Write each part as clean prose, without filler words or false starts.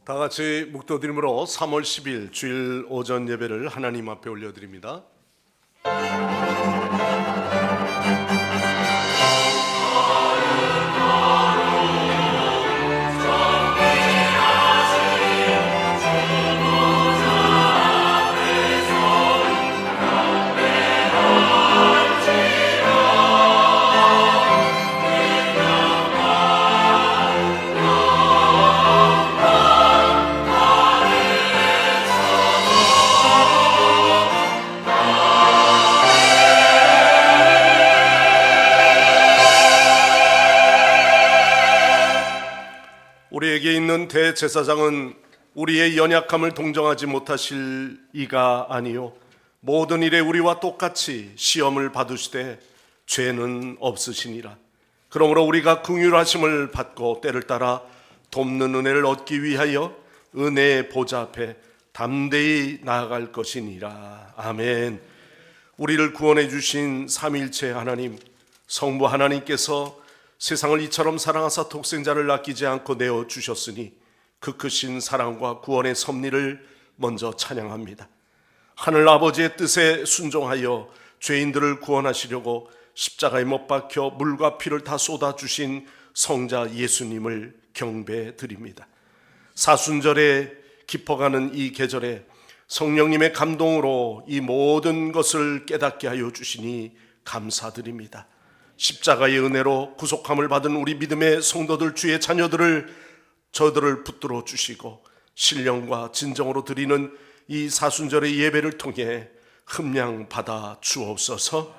다 같이 묵도드림으로 3월 10일 주일 오전 예배를 하나님 앞에 올려드립니다. 우리에게 있는 대제사장은 우리의 연약함을 동정하지 못하실 이가 아니요 모든 일에 우리와 똑같이 시험을 받으시되 죄는 없으시니라. 그러므로 우리가 긍휼하심을 받고 때를 따라 돕는 은혜를 얻기 위하여 은혜의 보좌 앞에 담대히 나아갈 것이니라. 아멘. 우리를 구원해 주신 삼위일체 하나님, 성부 하나님께서 세상을 이처럼 사랑하사 독생자를 아끼지 않고 내어주셨으니 그 크신 사랑과 구원의 섭리를 먼저 찬양합니다. 하늘 아버지의 뜻에 순종하여 죄인들을 구원하시려고 십자가에 못 박혀 물과 피를 다 쏟아주신 성자 예수님을 경배드립니다. 사순절에 깊어가는 이 계절에 성령님의 감동으로 이 모든 것을 깨닫게 하여 주시니 감사드립니다. 십자가의 은혜로 구속함을 받은 우리 믿음의 성도들, 주의 자녀들을 저들을 붙들어 주시고 신령과 진정으로 드리는 이 사순절의 예배를 통해 흠량 받아 주옵소서.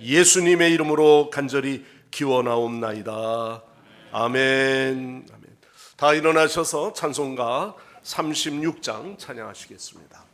예수님의 이름으로 간절히 기원하옵나이다. 아멘. 아멘. 다 일어나셔서 찬송가 36장 찬양하시겠습니다.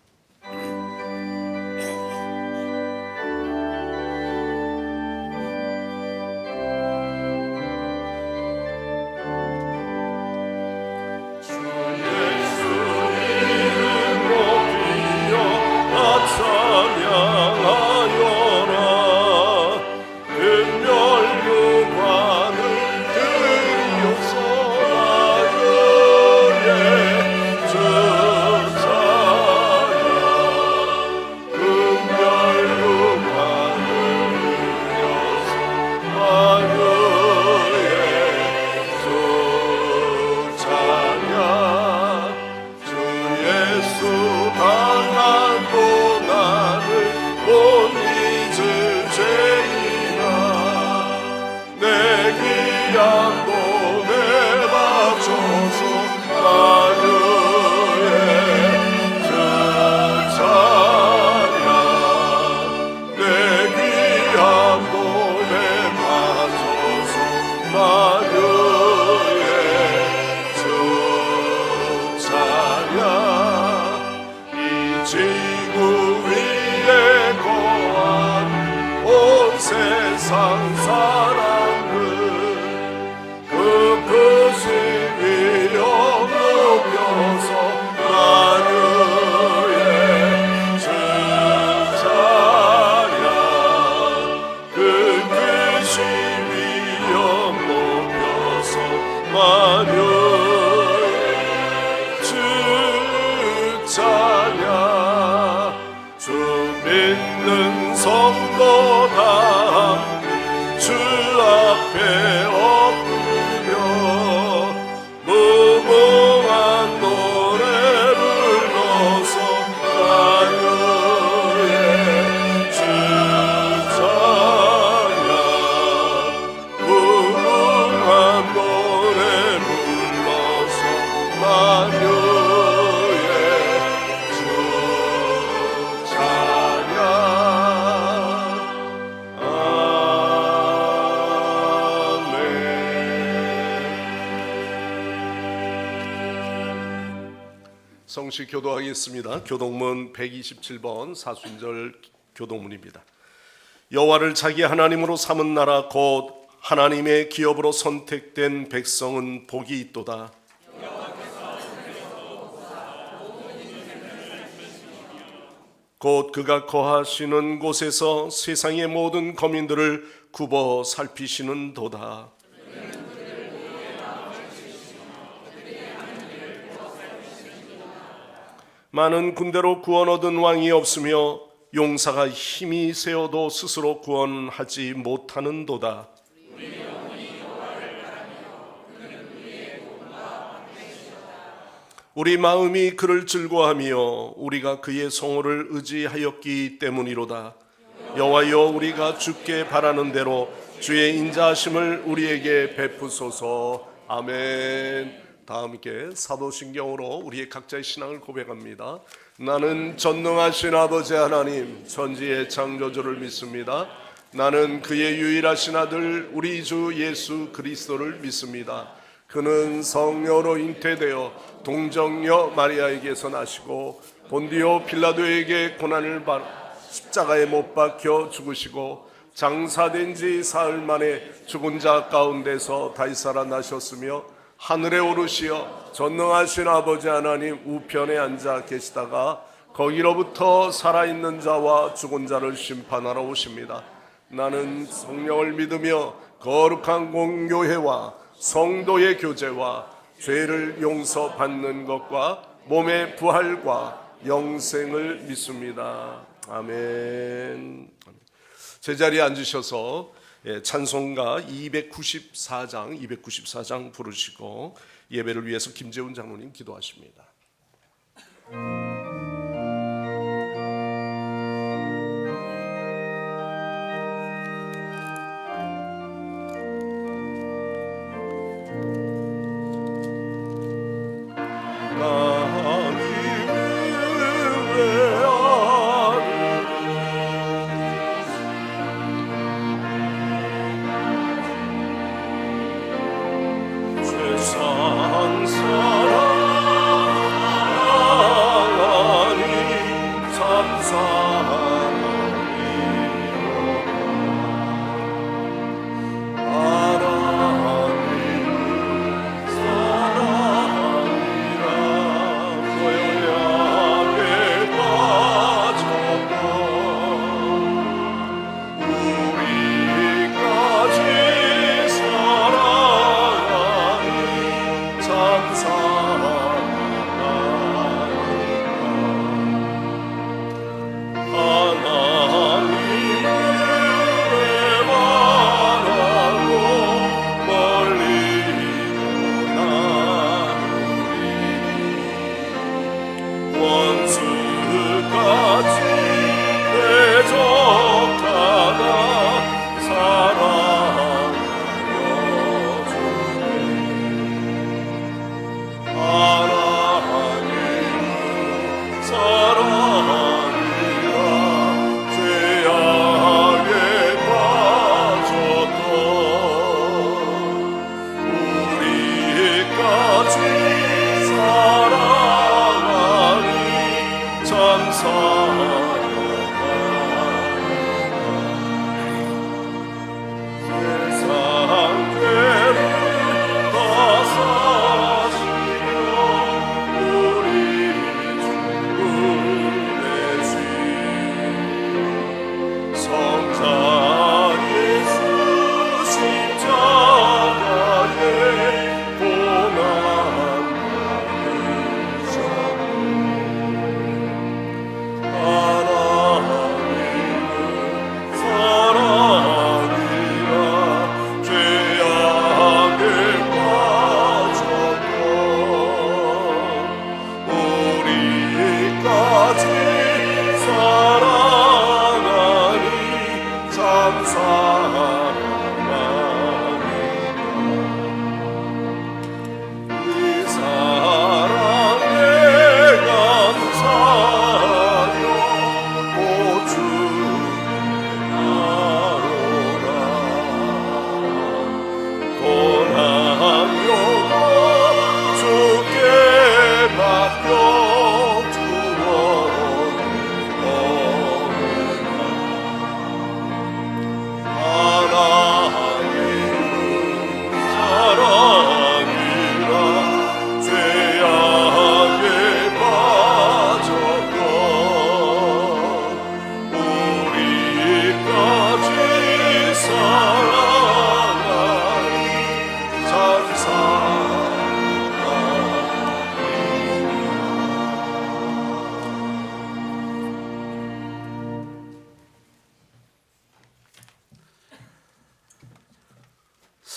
세상 사람들 그 크신 위엄 높여서 만유의 주 찬양 그 크신 위엄 높여서 만유의 주 찬양 주 믿는 성도 다 주 앞에 엎드려 무궁한 노래 불러서 만유의 주 찬양 무궁한 노래 불러서 만유의 주 찬양. 성시 교도하겠습니다. 교동문 127번 사순절 교동문입니다. 여호와를 자기 하나님으로 삼은 나라 곧 하나님의 기업으로 선택된 백성은 복이 있도다. 곧 그가 거하시는 곳에서 세상의 모든 거민들을 굽어 살피시는 도다. 많은 군대로 구원 얻은 왕이 없으며 용사가 힘이 세어도 스스로 구원하지 못하는도다. 우리 마음이 그를 즐거워하며 우리가 그의 성호를 의지하였기 때문이로다. 여호와여, 우리가 주께 바라는 대로 주의 인자하심을 우리에게 베푸소서. 아멘. 다 함께 사도신경으로 우리의 각자의 신앙을 고백합니다. 나는 전능하신 아버지 하나님 천지의 창조주를 믿습니다. 나는 그의 유일하신 아들 우리 주 예수 그리스도를 믿습니다. 그는 성령으로 잉태되어 동정녀 마리아에게서 나시고 본디오 빌라도에게 고난을 받아 십자가에 못 박혀 죽으시고 장사된 지 사흘 만에 죽은 자 가운데서 다시 살아나셨으며 하늘에 오르시어 전능하신 아버지 하나님 우편에 앉아 계시다가 거기로부터 살아있는 자와 죽은 자를 심판하러 오십니다. 나는 성령을 믿으며 거룩한 공교회와 성도의 교제와 죄를 용서받는 것과 몸의 부활과 영생을 믿습니다. 아멘. 제자리에 앉으셔서 찬송가 294장 부르시고 예배를 위해서 김재훈 장로님 기도하십니다.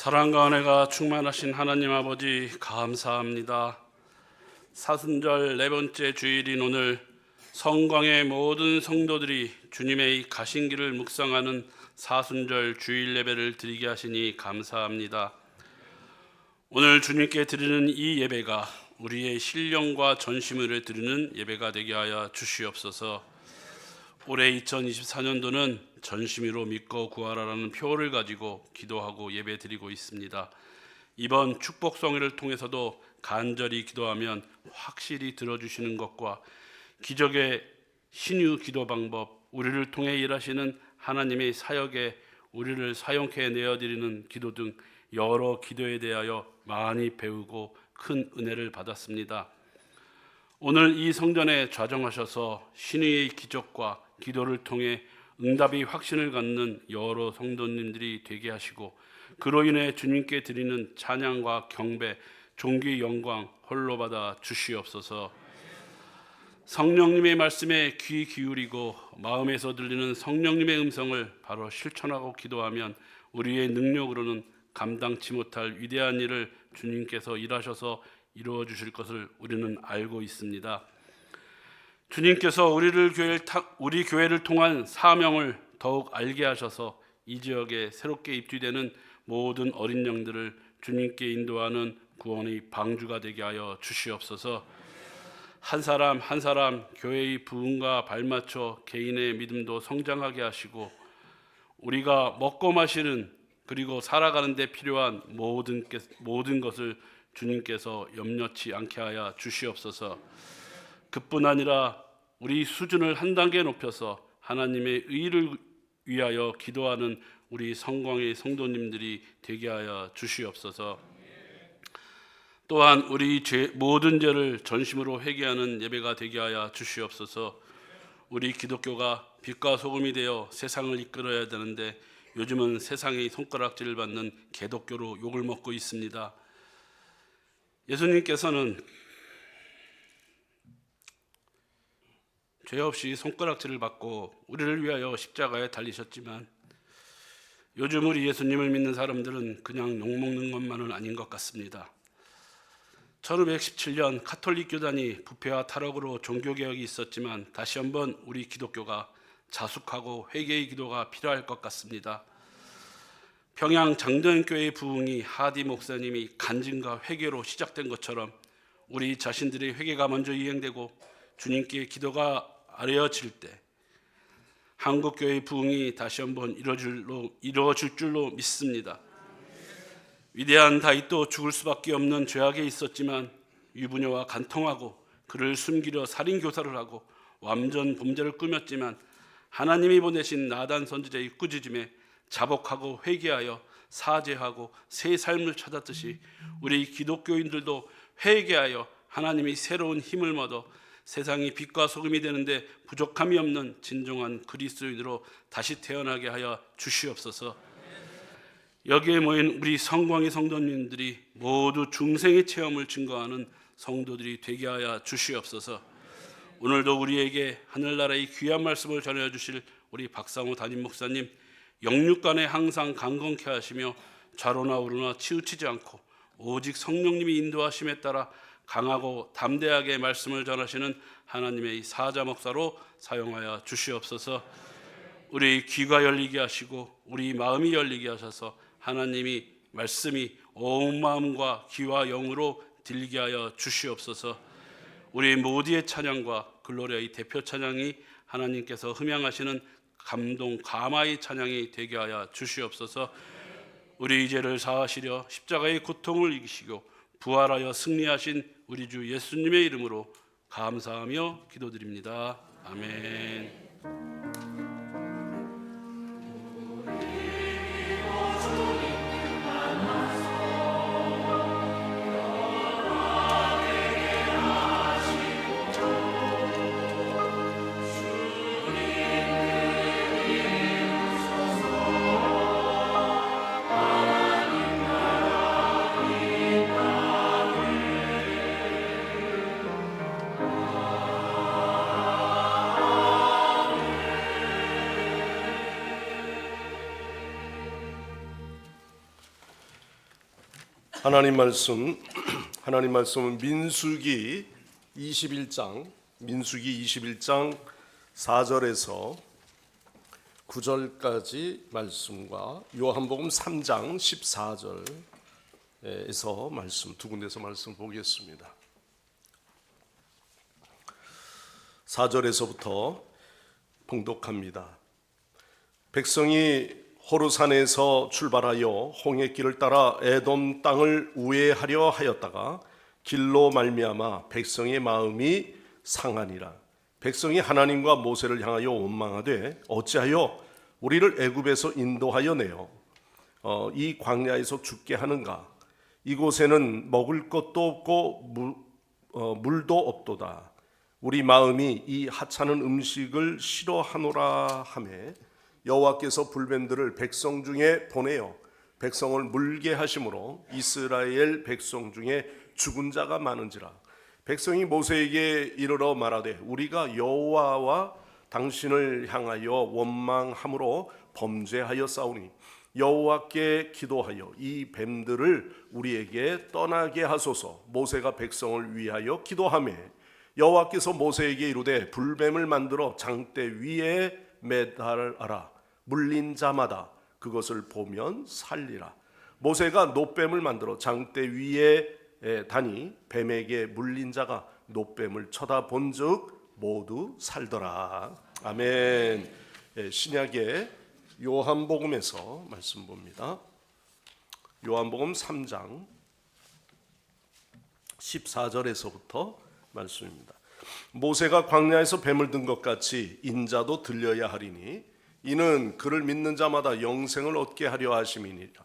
사랑과 은혜가 충만하신 하나님 아버지 감사합니다. 사순절 네 번째 주일인 오늘 성광의 모든 성도들이 주님의 가신 길을 묵상하는 사순절 주일 예배를 드리게 하시니 감사합니다. 오늘 주님께 드리는 이 예배가 우리의 신령과 전심을 드리는 예배가 되게 하여 주시옵소서. 올해 2024년도는 전심으로 믿고 구하라라는 표어를 가지고 기도하고 예배 드리고 있습니다. 이번 축복성회를 통해서도 간절히 기도하면 확실히 들어주시는 것과 기적의 신유 기도 방법, 우리를 통해 일하시는 하나님의 사역에 우리를 사용해 내어드리는 기도 등 여러 기도에 대하여 많이 배우고 큰 은혜를 받았습니다. 오늘 이 성전에 좌정하셔서 신유의 기적과 기도를 통해 응답의 확신을 갖는 여러 성도님들이 되게 하시고 그로 인해 주님께 드리는 찬양과 경배, 존귀 영광 홀로 받아 주시옵소서. 성령님의 말씀에 귀 기울이고 마음에서 들리는 성령님의 음성을 바로 실천하고 기도하면 우리의 능력으로는 감당치 못할 위대한 일을 주님께서 일하셔서 이루어 주실 것을 우리는 알고 있습니다. 주님께서 우리 교회를 통한 사명을 더욱 알게 하셔서 이 지역에 새롭게 입주되는 모든 어린 영들을 주님께 인도하는 구원의 방주가 되게 하여 주시옵소서. 한 사람 한 사람 교회의 부흥과 발맞춰 개인의 믿음도 성장하게 하시고 우리가 먹고 마시는 그리고 살아가는 데 필요한 모든 것을 주님께서 염려치 않게 하여 주시옵소서. 그뿐 아니라 우리 수준을 한 단계 높여서 하나님의 의를 위하여 기도하는 우리 성광의 성도님들이 되게 하여 주시옵소서. 또한 우리 모든 죄를 전심으로 회개하는 예배가 되게 하여 주시옵소서. 우리 기독교가 빛과 소금이 되어 세상을 이끌어야 되는데 요즘은 세상의 손가락질을 받는 개독교로 욕을 먹고 있습니다. 예수님께서는 죄 없이 손가락질을 받고 우리를 위하여 십자가에 달리셨지만 요즘 우리 예수님을 믿는 사람들은 그냥 욕먹는 것만은 아닌 것 같습니다. 1517년 카톨릭 교단이 부패와 타락으로 종교개혁이 있었지만 다시 한번 우리 기독교가 자숙하고 회개의 기도가 필요할 것 같습니다. 평양 장대현교회의 부흥이 하디 목사님이 간증과 회개로 시작된 것처럼 우리 자신들의 회개가 먼저 이행되고 주님께 기도가 아뢰어질 때 한국교회의 부흥이 다시 한번 이루어질 줄로 믿습니다. 위대한 다윗도 죽을 수밖에 없는 죄악에 있었지만 유부녀와 간통하고 그를 숨기려 살인교사를 하고 완전 범죄를 꾸몄지만 하나님이 보내신 나단 선지자의 꾸짖음에 자복하고 회개하여 사죄하고 새 삶을 찾았듯이 우리 기독교인들도 회개하여 하나님이 새로운 힘을 얻어 세상이 빛과 소금이 되는데 부족함이 없는 진정한 그리스도인으로 다시 태어나게 하여 주시옵소서. 여기에 모인 우리 성광의 성도님들이 모두 중생의 체험을 증거하는 성도들이 되게 하여 주시옵소서. 오늘도 우리에게 하늘나라의 귀한 말씀을 전해주실 우리 박상호 담임 목사님 영육간에 항상 강건케 하시며 좌로나 우로나 치우치지 않고 오직 성령님이 인도하심에 따라 강하고 담대하게 말씀을 전하시는 하나님의 사자 목사로 사용하여 주시옵소서. 우리 귀가 열리게 하시고 우리 마음이 열리게 하셔서 하나님이 말씀이 온 마음과 귀와 영으로 들리게 하여 주시옵소서. 우리 모두의 찬양과 글로리아의 대표 찬양이 하나님께서 흠양하시는 감동 감화의 찬양이 되게 하여 주시옵소서. 우리 죄를 사하시려 십자가의 고통을 이기시고 부활하여 승리하신 우리 주 예수님의 이름으로 감사하며 기도드립니다. 아멘. 하나님 말씀은 민수기 21장 4절에서 9절까지 말씀과 요한복음 3장 14절에서 말씀 두 군데서 말씀 보겠습니다. 4절에서부터 봉독합니다. 백성이 호르산에서 출발하여 홍해길을 따라 에돔 땅을 우회하려 하였다가 길로 말미암아 백성의 마음이 상하니라. 백성이 하나님과 모세를 향하여 원망하되 어찌하여 우리를 애굽에서 인도하여 내어 이 광야에서 죽게 하는가? 이곳에는 먹을 것도 없고 물도 없도다. 우리 마음이 이 하찮은 음식을 싫어하노라 하매 여호와께서 불뱀들을 백성 중에 보내어 백성을 물게 하심으로 이스라엘 백성 중에 죽은 자가 많은지라. 백성이 모세에게 이르러 말하되 우리가 여호와와 당신을 향하여 원망함으로 범죄하여 싸우니 여호와께 기도하여 이 뱀들을 우리에게 떠나게 하소서. 모세가 백성을 위하여 기도하매 여호와께서 모세에게 이르되 불뱀을 만들어 장대 위에 매달아라. 물린 자마다 그것을 보면 살리라. 모세가 놋뱀을 만들어 장대 위에 다니 뱀에게 물린 자가 놋뱀을 쳐다본즉 모두 살더라. 아멘. 신약의 요한복음에서 말씀 봅니다. 요한복음 3장 14절에서부터 말씀입니다. 모세가 광야에서 뱀을 든 것 같이 인자도 들려야 하리니 이는 그를 믿는 자마다 영생을 얻게 하려 하심이니라.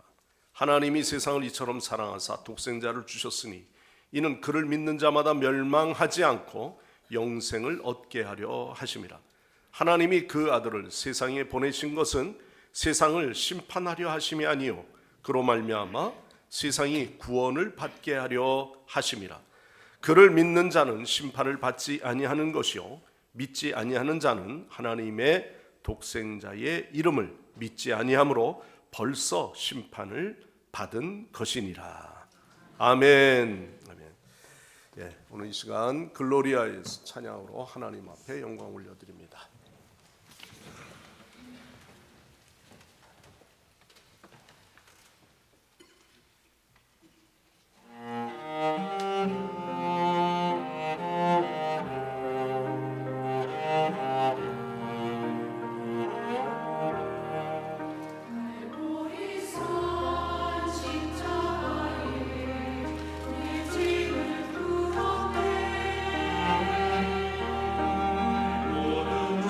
하나님이 세상을 이처럼 사랑하사 독생자를 주셨으니 이는 그를 믿는 자마다 멸망하지 않고 영생을 얻게 하려 하심이라. 하나님이 그 아들을 세상에 보내신 것은 세상을 심판하려 하심이 아니요 그로 말미암아 세상이 구원을 받게 하려 하심이라. 그를 믿는 자는 심판을 받지 아니하는 것이요 믿지 아니하는 자는 하나님의 독생자의 이름을 믿지 아니하므로 벌써 심판을 받은 것이니라. 아멘. 아멘. 오늘 이 시간 글로리아에서 찬양으로 하나님 앞에 영광 올려드립니다. 모든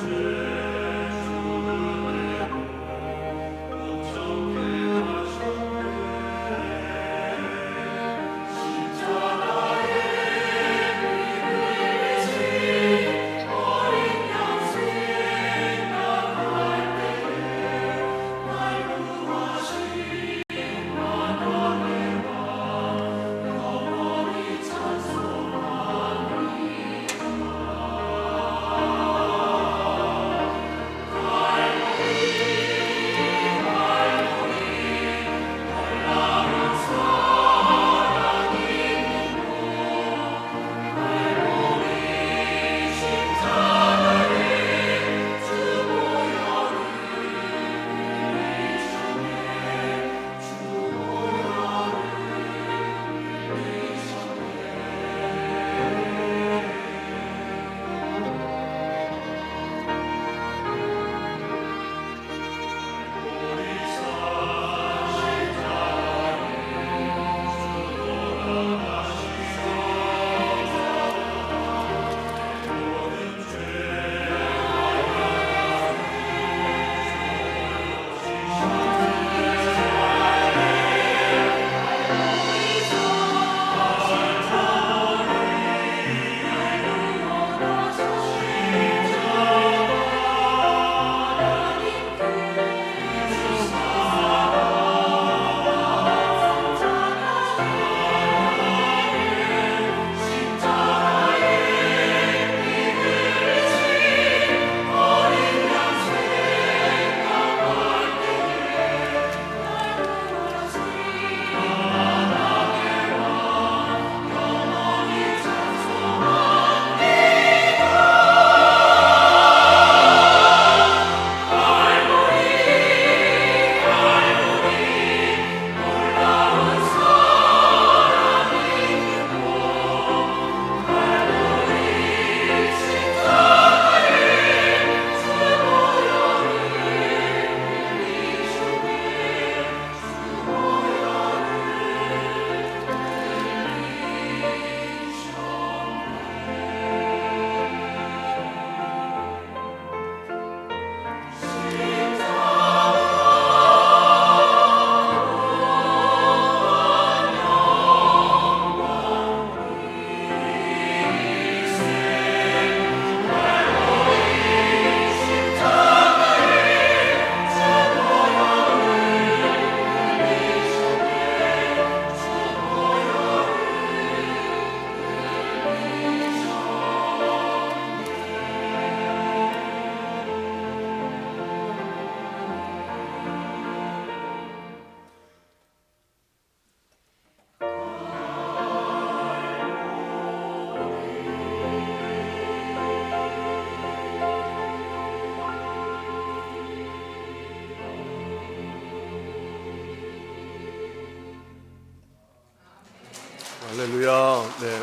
할렐루야. 네.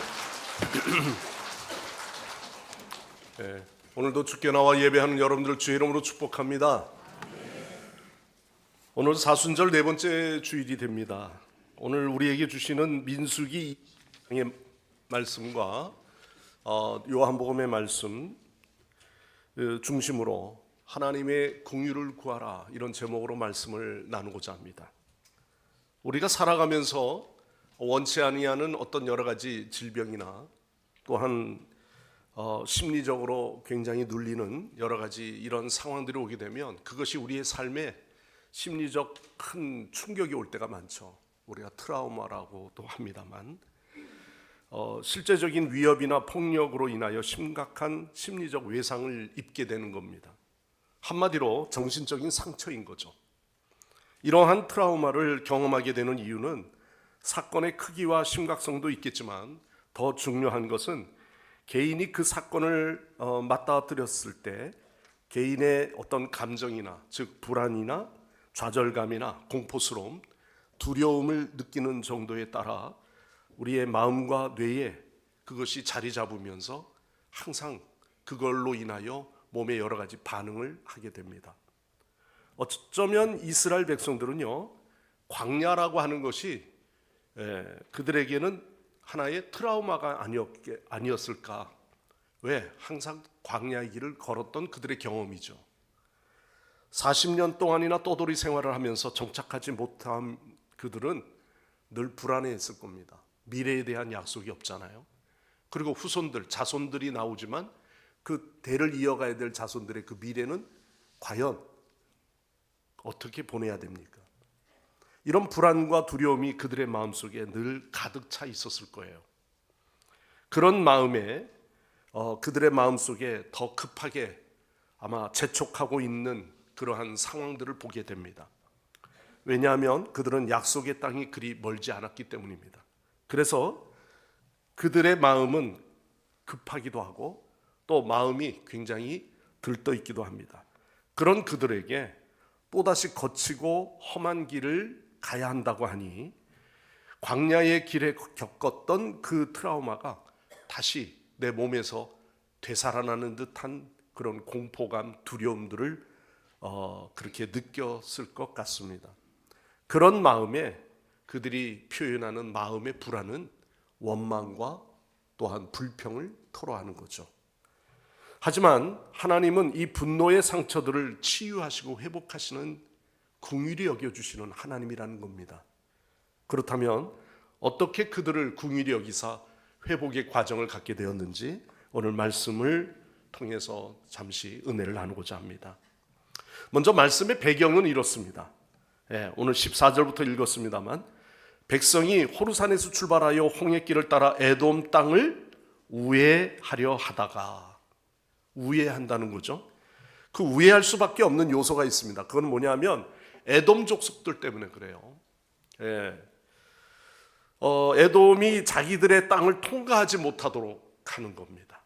네. 오늘도 주께 나와 예배하는 여러분들을 주의 이름으로 축복합니다. 오늘 사순절 네 번째 주일이 됩니다. 오늘 우리에게 주시는 민수기 2장의 말씀과 요한복음의 말씀 중심으로 하나님의 긍휼을 구하라, 이런 제목으로 말씀을 나누고자 합니다. 우리가 살아가면서 원치 아니하는 어떤 여러 가지 질병이나 또한 심리적으로 굉장히 눌리는 여러 가지 이런 상황들이 오게 되면 그것이 우리의 삶에 심리적 큰 충격이 올 때가 많죠. 우리가 트라우마라고도 합니다만 실제적인 위협이나 폭력으로 인하여 심각한 심리적 외상을 입게 되는 겁니다. 한마디로 정신적인 상처인 거죠. 이러한 트라우마를 경험하게 되는 이유는 사건의 크기와 심각성도 있겠지만 더 중요한 것은 개인이 그 사건을 맞닥뜨렸을 때 개인의 어떤 감정이나, 즉 불안이나 좌절감이나 공포스러움, 두려움을 느끼는 정도에 따라 우리의 마음과 뇌에 그것이 자리 잡으면서 항상 그걸로 인하여 몸에 여러 가지 반응을 하게 됩니다. 어쩌면 이스라엘 백성들은요, 광야라고 하는 것이 그들에게는 하나의 트라우마가 아니었을까. 왜? 항상 광야의 길을 걸었던 그들의 경험이죠. 40년 동안이나 떠돌이 생활을 하면서 정착하지 못한 그들은 늘 불안해했을 겁니다. 미래에 대한 약속이 없잖아요. 그리고 후손들, 자손들이 나오지만 그 대를 이어가야 될 자손들의 그 미래는 과연 어떻게 보내야 됩니까? 이런 불안과 두려움이 그들의 마음속에 늘 가득 차 있었을 거예요. 그런 마음에 그들의 마음속에 더 급하게 아마 재촉하고 있는 그러한 상황들을 보게 됩니다. 왜냐하면 그들은 약속의 땅이 그리 멀지 않았기 때문입니다. 그래서 그들의 마음은 급하기도 하고 또 마음이 굉장히 들떠있기도 합니다. 그런 그들에게 또다시 거치고 험한 길을 가야 한다고 하니 광야의 길에 겪었던 그 트라우마가 다시 내 몸에서 되살아나는 듯한 그런 공포감, 두려움들을 그렇게 느꼈을 것 같습니다. 그런 마음에 그들이 표현하는 마음의 불안은 원망과 또한 불평을 토로하는 거죠. 하지만 하나님은 이 분노의 상처들을 치유하시고 회복하시는 긍휼히 여겨주시는 하나님이라는 겁니다. 그렇다면 어떻게 그들을 긍휼히 여기사 회복의 과정을 갖게 되었는지 오늘 말씀을 통해서 잠시 은혜를 나누고자 합니다. 먼저 말씀의 배경은 이렇습니다. 오늘 14절부터 읽었습니다만 백성이 호르산에서 출발하여 홍해길을 따라 에돔 땅을 우회하려 하다가, 우회한다는 거죠. 그 우회할 수밖에 없는 요소가 있습니다. 그건 뭐냐면 에돔 족속들 때문에 그래요. 에돔이 자기들의 땅을 통과하지 못하도록 하는 겁니다.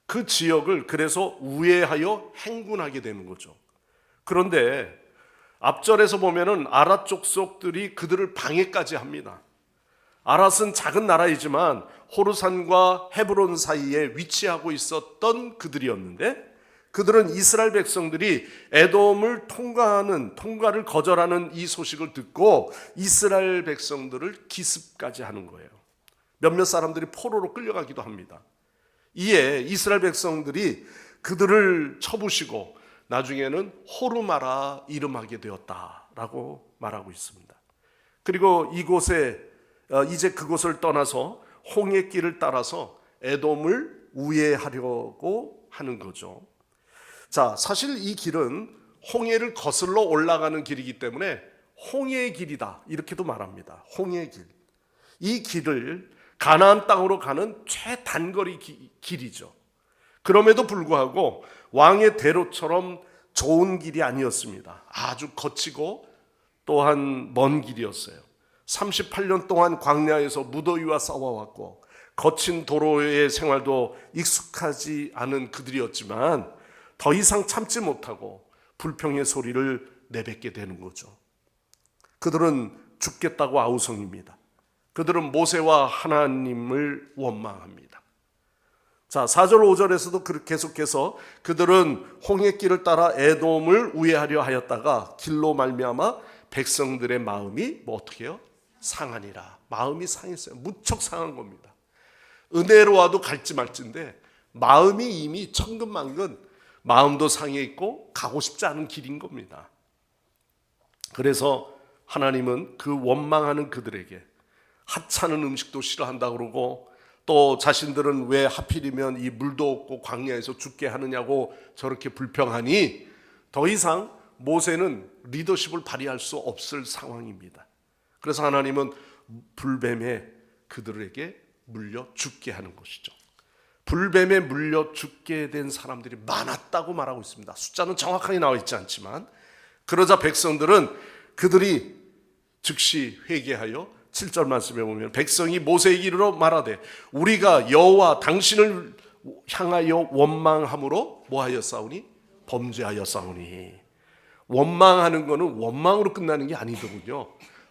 그 지역을 그래서 우회하여 행군하게 되는 거죠. 그런데 앞절에서 보면은 아랏 족속들이 그들을 방해까지 합니다. 아랏은 작은 나라이지만 호르산과 헤브론 사이에 위치하고 있었던 그들이었는데 그들은 이스라엘 백성들이 에돔을 통과를 거절하는 이 소식을 듣고 이스라엘 백성들을 기습까지 하는 거예요. 몇몇 사람들이 포로로 끌려가기도 합니다. 이에 이스라엘 백성들이 그들을 쳐부시고 나중에는 호르마라 이름하게 되었다라고 말하고 있습니다. 그리고 이제 그곳을 떠나서 홍해길을 따라서 에돔을 우회하려고 하는 거죠. 자, 사실 이 길은 홍해를 거슬러 올라가는 길이기 때문에 홍해의 길이다 이렇게도 말합니다. 홍해의 길. 이 길을 가나안 땅으로 가는 최단거리 길이죠. 그럼에도 불구하고 왕의 대로처럼 좋은 길이 아니었습니다. 아주 거치고 또한 먼 길이었어요. 38년 동안 광야에서 무더위와 싸워왔고 거친 도로의 생활도 익숙하지 않은 그들이었지만 더 이상 참지 못하고 불평의 소리를 내뱉게 되는 거죠. 그들은 죽겠다고 아우성입니다. 그들은 모세와 하나님을 원망합니다. 자, 4절 5절에서도 그렇게 계속해서 그들은 홍해길을 따라 에돔을 우회하려 하였다가 길로 말미암아 백성들의 마음이 뭐 어떻게 해요? 상하니라. 마음이 상했어요. 무척 상한 겁니다. 은혜로 와도 갈지 말지인데 마음이 이미 천근만근, 마음도 상해 있고 가고 싶지 않은 길인 겁니다. 그래서 하나님은 그 원망하는 그들에게 하찮은 음식도 싫어한다 그러고, 또 자신들은 왜 하필이면 이 물도 없고 광야에서 죽게 하느냐고 저렇게 불평하니 더 이상 모세는 리더십을 발휘할 수 없을 상황입니다. 그래서 하나님은 불뱀에 그들에게 물려 죽게 하는 것이죠. 불뱀에 물려 죽게 된 사람들이 많았다고 말하고 있습니다. 숫자는 정확하게 나와 있지 않지만, 그러자 백성들은 그들이 즉시 회개하여 7절 말씀에 보면 백성이 모세에게 이르러 말하되 우리가 여호와 당신을 향하여 원망함으로 뭐하였사오니? 범죄하였사오니. 원망하는 것은 원망으로 끝나는 게 아니더군요.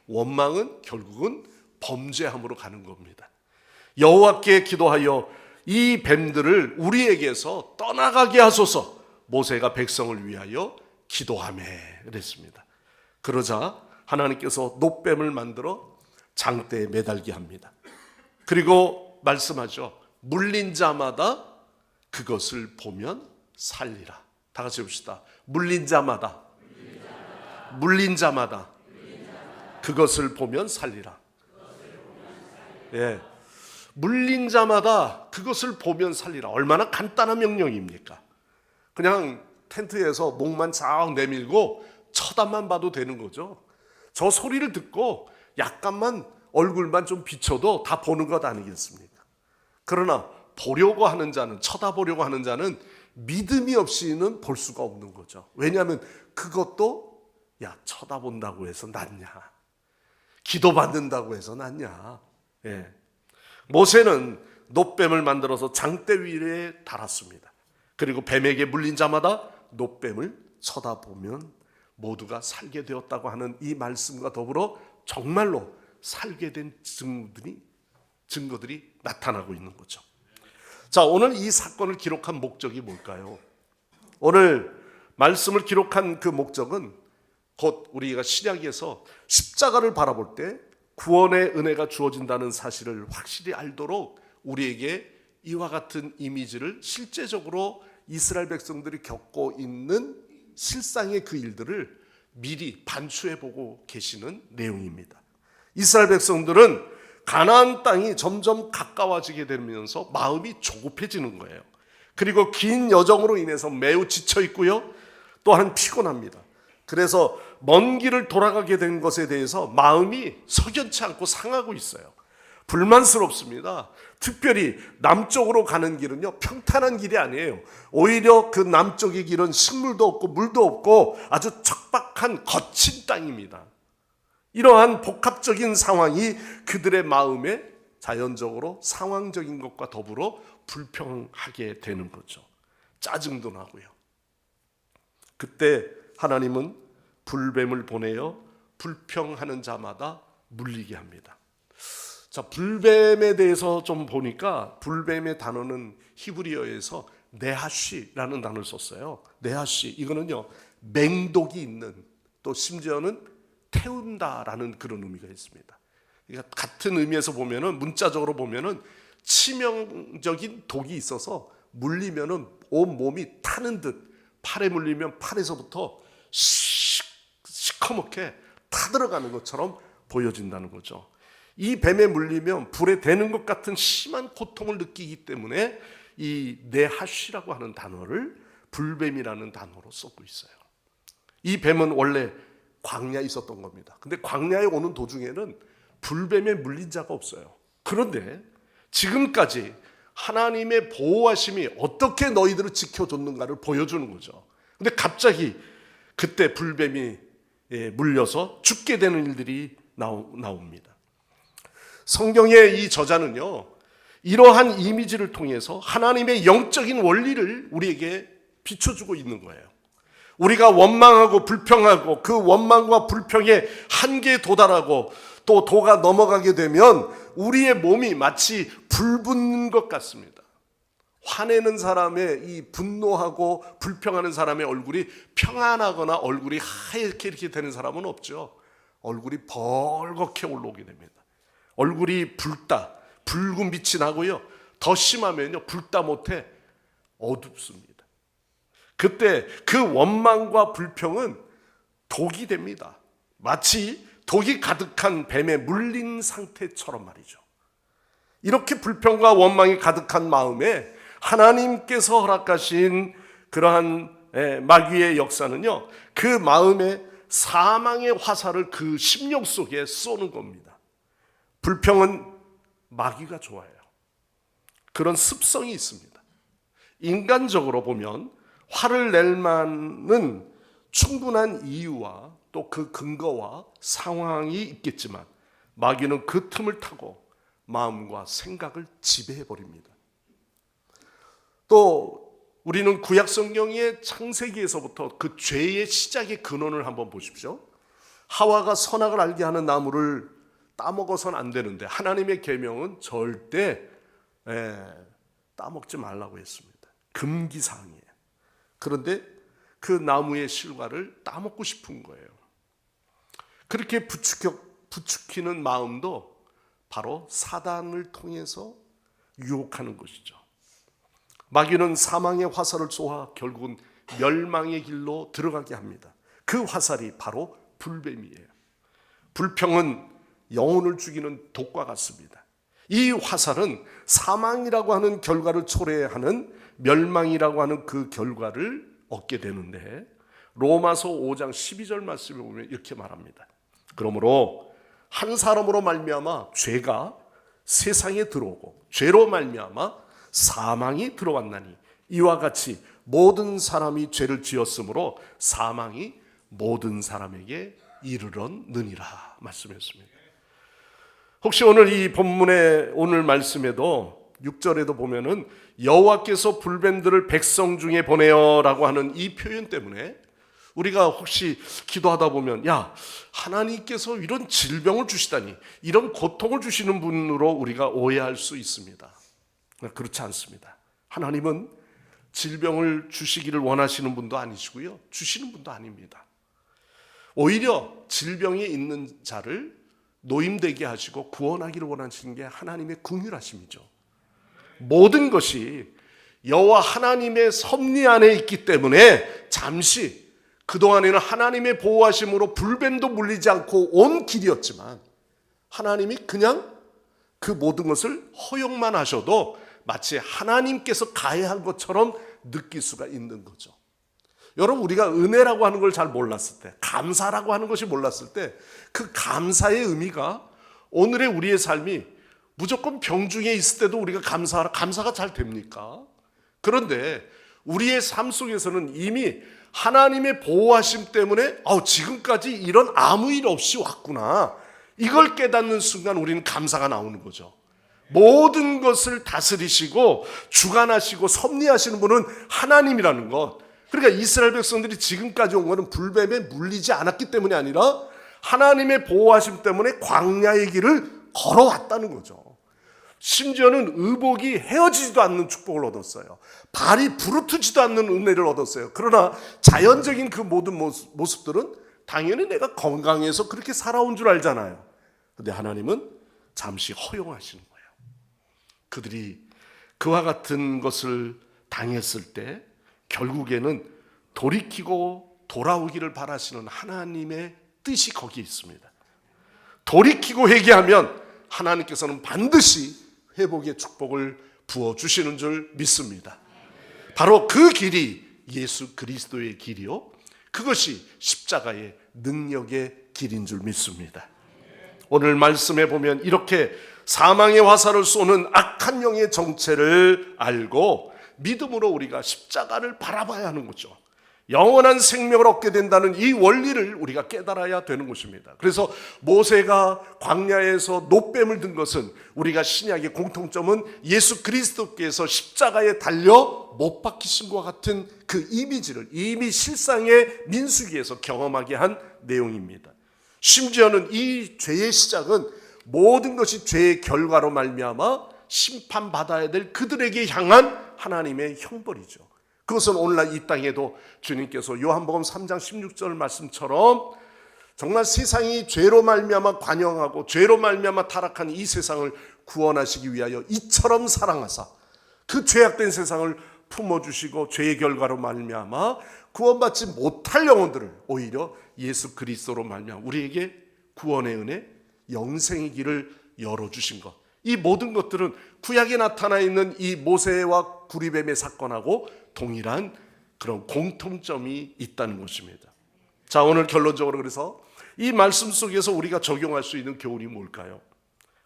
원망은 결국은 범죄함으로 가는 겁니다. 여호와께 기도하여 이 뱀들을 우리에게서 떠나가게 하소서. 모세가 백성을 위하여 기도하매 그랬습니다. 그러자 하나님께서 놋뱀을 만들어 장대에 매달게 합니다. 그리고 말씀하죠. 물린 자마다 그것을 보면 살리라. 다 같이 봅시다. 물린 자마다 그것을 보면 살리라. 예. 물린 자마다 그것을 보면 살리라. 얼마나 간단한 명령입니까? 그냥 텐트에서 목만 쫙 내밀고 쳐다만 봐도 되는 거죠. 저 소리를 듣고 약간만 얼굴만 좀 비춰도 다 보는 것 아니겠습니까? 그러나 보려고 하는 자는, 쳐다보려고 하는 자는 믿음이 없이는 볼 수가 없는 거죠. 왜냐하면 그것도 쳐다본다고 해서 낫냐, 기도받는다고 해서 낫냐. 예. 모세는 놋뱀을 만들어서 장대 위에 달았습니다. 그리고 뱀에게 물린 자마다 놋뱀을 쳐다보면 모두가 살게 되었다고 하는 이 말씀과 더불어 정말로 살게 된 증거들이 나타나고 있는 거죠. 자, 오늘 이 사건을 기록한 목적이 뭘까요? 오늘 말씀을 기록한 그 목적은 곧 우리가 신약에서 십자가를 바라볼 때 구원의 은혜가 주어진다는 사실을 확실히 알도록 우리에게 이와 같은 이미지를 실제적으로 이스라엘 백성들이 겪고 있는 실상의 그 일들을 미리 반추해 보고 계시는 내용입니다. 이스라엘 백성들은 가나안 땅이 점점 가까워지게 되면서 마음이 조급해지는 거예요. 그리고 긴 여정으로 인해서 매우 지쳐 있고요. 또한 피곤합니다. 그래서 먼 길을 돌아가게 된 것에 대해서 마음이 석연치 않고 상하고 있어요. 불만스럽습니다. 특별히 남쪽으로 가는 길은요, 평탄한 길이 아니에요. 오히려 그 남쪽의 길은 식물도 없고 물도 없고 아주 척박한 거친 땅입니다. 이러한 복합적인 상황이 그들의 마음에 자연적으로 상황적인 것과 더불어 불평하게 되는 거죠. 짜증도 나고요. 그때 하나님은 불뱀을 보내어 불평하는 자마다 물리게 합니다. 자, 불뱀에 대해서 좀 보니까 불뱀의 단어는 히브리어에서 네하시라는 단어를 썼어요. 네하시, 이거는요 맹독이 있는, 또 심지어는 태운다라는 그런 의미가 있습니다. 그러니까 같은 의미에서 보면은, 문자적으로 보면은 치명적인 독이 있어서 물리면은 온 몸이 타는 듯, 팔에 물리면 팔에서부터 시커멓게 타들어가는 것처럼 보여진다는 거죠. 이 뱀에 물리면 불에 대는 것 같은 심한 고통을 느끼기 때문에 이 네하시라고 하는 단어를 불뱀이라는 단어로 쓰고 있어요. 이 뱀은 원래 광야에 있었던 겁니다. 근데 광야에 오는 도중에는 불뱀에 물린 자가 없어요. 그런데 지금까지 하나님의 보호하심이 어떻게 너희들을 지켜줬는가를 보여주는 거죠. 근데 갑자기 그때 불뱀이 물려서 죽게 되는 일들이 나옵니다. 성경의 이 저자는요, 이러한 이미지를 통해서 하나님의 영적인 원리를 우리에게 비춰주고 있는 거예요. 우리가 원망하고 불평하고 그 원망과 불평의 한계에 도달하고 또 도가 넘어가게 되면 우리의 몸이 마치 불 붙는 것 같습니다. 화내는 사람의 이 분노하고 불평하는 사람의 얼굴이 평안하거나 얼굴이 하얗게 이렇게 되는 사람은 없죠. 얼굴이 벌겋게 올라오게 됩니다. 얼굴이 붉은 빛이 나고요. 더 심하면요, 붉다 못해 어둡습니다. 그때 그 원망과 불평은 독이 됩니다. 마치 독이 가득한 뱀에 물린 상태처럼 말이죠. 이렇게 불평과 원망이 가득한 마음에 하나님께서 허락하신 그러한 마귀의 역사는요, 그 마음에 사망의 화살을 그 심령 속에 쏘는 겁니다. 불평은 마귀가 좋아해요. 그런 습성이 있습니다. 인간적으로 보면 화를 낼 만은 충분한 이유와 또 그 근거와 상황이 있겠지만 마귀는 그 틈을 타고 마음과 생각을 지배해 버립니다. 또 우리는 구약 성경의 창세기에서부터 그 죄의 시작의 근원을 한번 보십시오. 하와가 선악을 알게 하는 나무를 따먹어서는 안 되는데 하나님의 계명은 절대 따먹지 말라고 했습니다. 금기사항이에요. 그런데 그 나무의 실과를 따먹고 싶은 거예요. 그렇게 부추기는 마음도 바로 사단을 통해서 유혹하는 것이죠. 마귀는 사망의 화살을 쏘아 결국은 멸망의 길로 들어가게 합니다. 그 화살이 바로 불뱀이에요. 불평은 영혼을 죽이는 독과 같습니다. 이 화살은 사망이라고 하는 결과를 초래하는 멸망이라고 하는 그 결과를 얻게 되는데, 로마서 5장 12절 말씀에 보면 이렇게 말합니다. 그러므로 한 사람으로 말미암아 죄가 세상에 들어오고 죄로 말미암아 사망이 들어왔나니 이와 같이 모든 사람이 죄를 지었으므로 사망이 모든 사람에게 이르렀느니라 말씀했습니다. 혹시 오늘 이 본문의 오늘 말씀에도 6절에도 보면은 여호와께서 불뱀들을 백성 중에 보내어라고 하는 이 표현 때문에 우리가 혹시 기도하다 보면, 야, 하나님께서 이런 질병을 주시다니, 이런 고통을 주시는 분으로 우리가 오해할 수 있습니다. 그렇지 않습니다. 하나님은 질병을 주시기를 원하시는 분도 아니시고요, 주시는 분도 아닙니다. 오히려 질병에 있는 자를 노임되게 하시고 구원하기를 원하시는 게 하나님의 긍휼하심이죠. 모든 것이 여호와 하나님의 섭리 안에 있기 때문에 잠시 그동안에는 하나님의 보호하심으로 불뱀도 물리지 않고 온 길이었지만 하나님이 그냥 그 모든 것을 허용만 하셔도 마치 하나님께서 가해한 것처럼 느낄 수가 있는 거죠. 여러분, 우리가 은혜라고 하는 걸 잘 몰랐을 때, 감사라고 하는 것이 몰랐을 때 그 감사의 의미가 오늘의 우리의 삶이 무조건 병중에 있을 때도 우리가 감사가 잘 됩니까? 그런데 우리의 삶 속에서는 이미 하나님의 보호하심 때문에 지금까지 이런 아무 일 없이 왔구나, 이걸 깨닫는 순간 우리는 감사가 나오는 거죠. 모든 것을 다스리시고 주관하시고 섭리하시는 분은 하나님이라는 것. 그러니까 이스라엘 백성들이 지금까지 온 것은 불뱀에 물리지 않았기 때문이 아니라 하나님의 보호하심 때문에 광야의 길을 걸어왔다는 거죠. 심지어는 의복이 헤어지지도 않는 축복을 얻었어요. 발이 부르트지도 않는 은혜를 얻었어요. 그러나 자연적인 그 모든 모습들은 당연히 내가 건강해서 그렇게 살아온 줄 알잖아요. 그런데 하나님은 잠시 허용하시는 거예요. 그들이 그와 같은 것을 당했을 때 결국에는 돌이키고 돌아오기를 바라시는 하나님의 뜻이 거기에 있습니다. 돌이키고 회개하면 하나님께서는 반드시 회복의 축복을 부어주시는 줄 믿습니다. 바로 그 길이 예수 그리스도의 길이요, 그것이 십자가의 능력의 길인 줄 믿습니다. 오늘 말씀에 보면 이렇게 사망의 화살을 쏘는 악한 영의 정체를 알고 믿음으로 우리가 십자가를 바라봐야 하는 거죠. 영원한 생명을 얻게 된다는 이 원리를 우리가 깨달아야 되는 것입니다. 그래서 모세가 광야에서 놋뱀을 든 것은 우리가 신약의 공통점은 예수 그리스도께서 십자가에 달려 못 박히신 것과 같은 그 이미지를 이미 실상의 민수기에서 경험하게 한 내용입니다. 심지어는 이 죄의 시작은 모든 것이 죄의 결과로 말미암아 심판받아야 될 그들에게 향한 하나님의 형벌이죠. 그것은 오늘날 이 땅에도 주님께서 요한복음 3장 16절 말씀처럼 정말 세상이 죄로 말미암아 관영하고 죄로 말미암아 타락한 이 세상을 구원하시기 위하여 이처럼 사랑하사 그 죄악된 세상을 품어주시고 죄의 결과로 말미암아 구원받지 못할 영혼들을 오히려 예수 그리스도로 말미암아 우리에게 구원의 은혜, 영생의 길을 열어주신 것, 이 모든 것들은 구약에 나타나 있는 이 모세와 구리뱀의 사건하고 동일한 그런 공통점이 있다는 것입니다. 자, 오늘 결론적으로 그래서 이 말씀 속에서 우리가 적용할 수 있는 교훈이 뭘까요?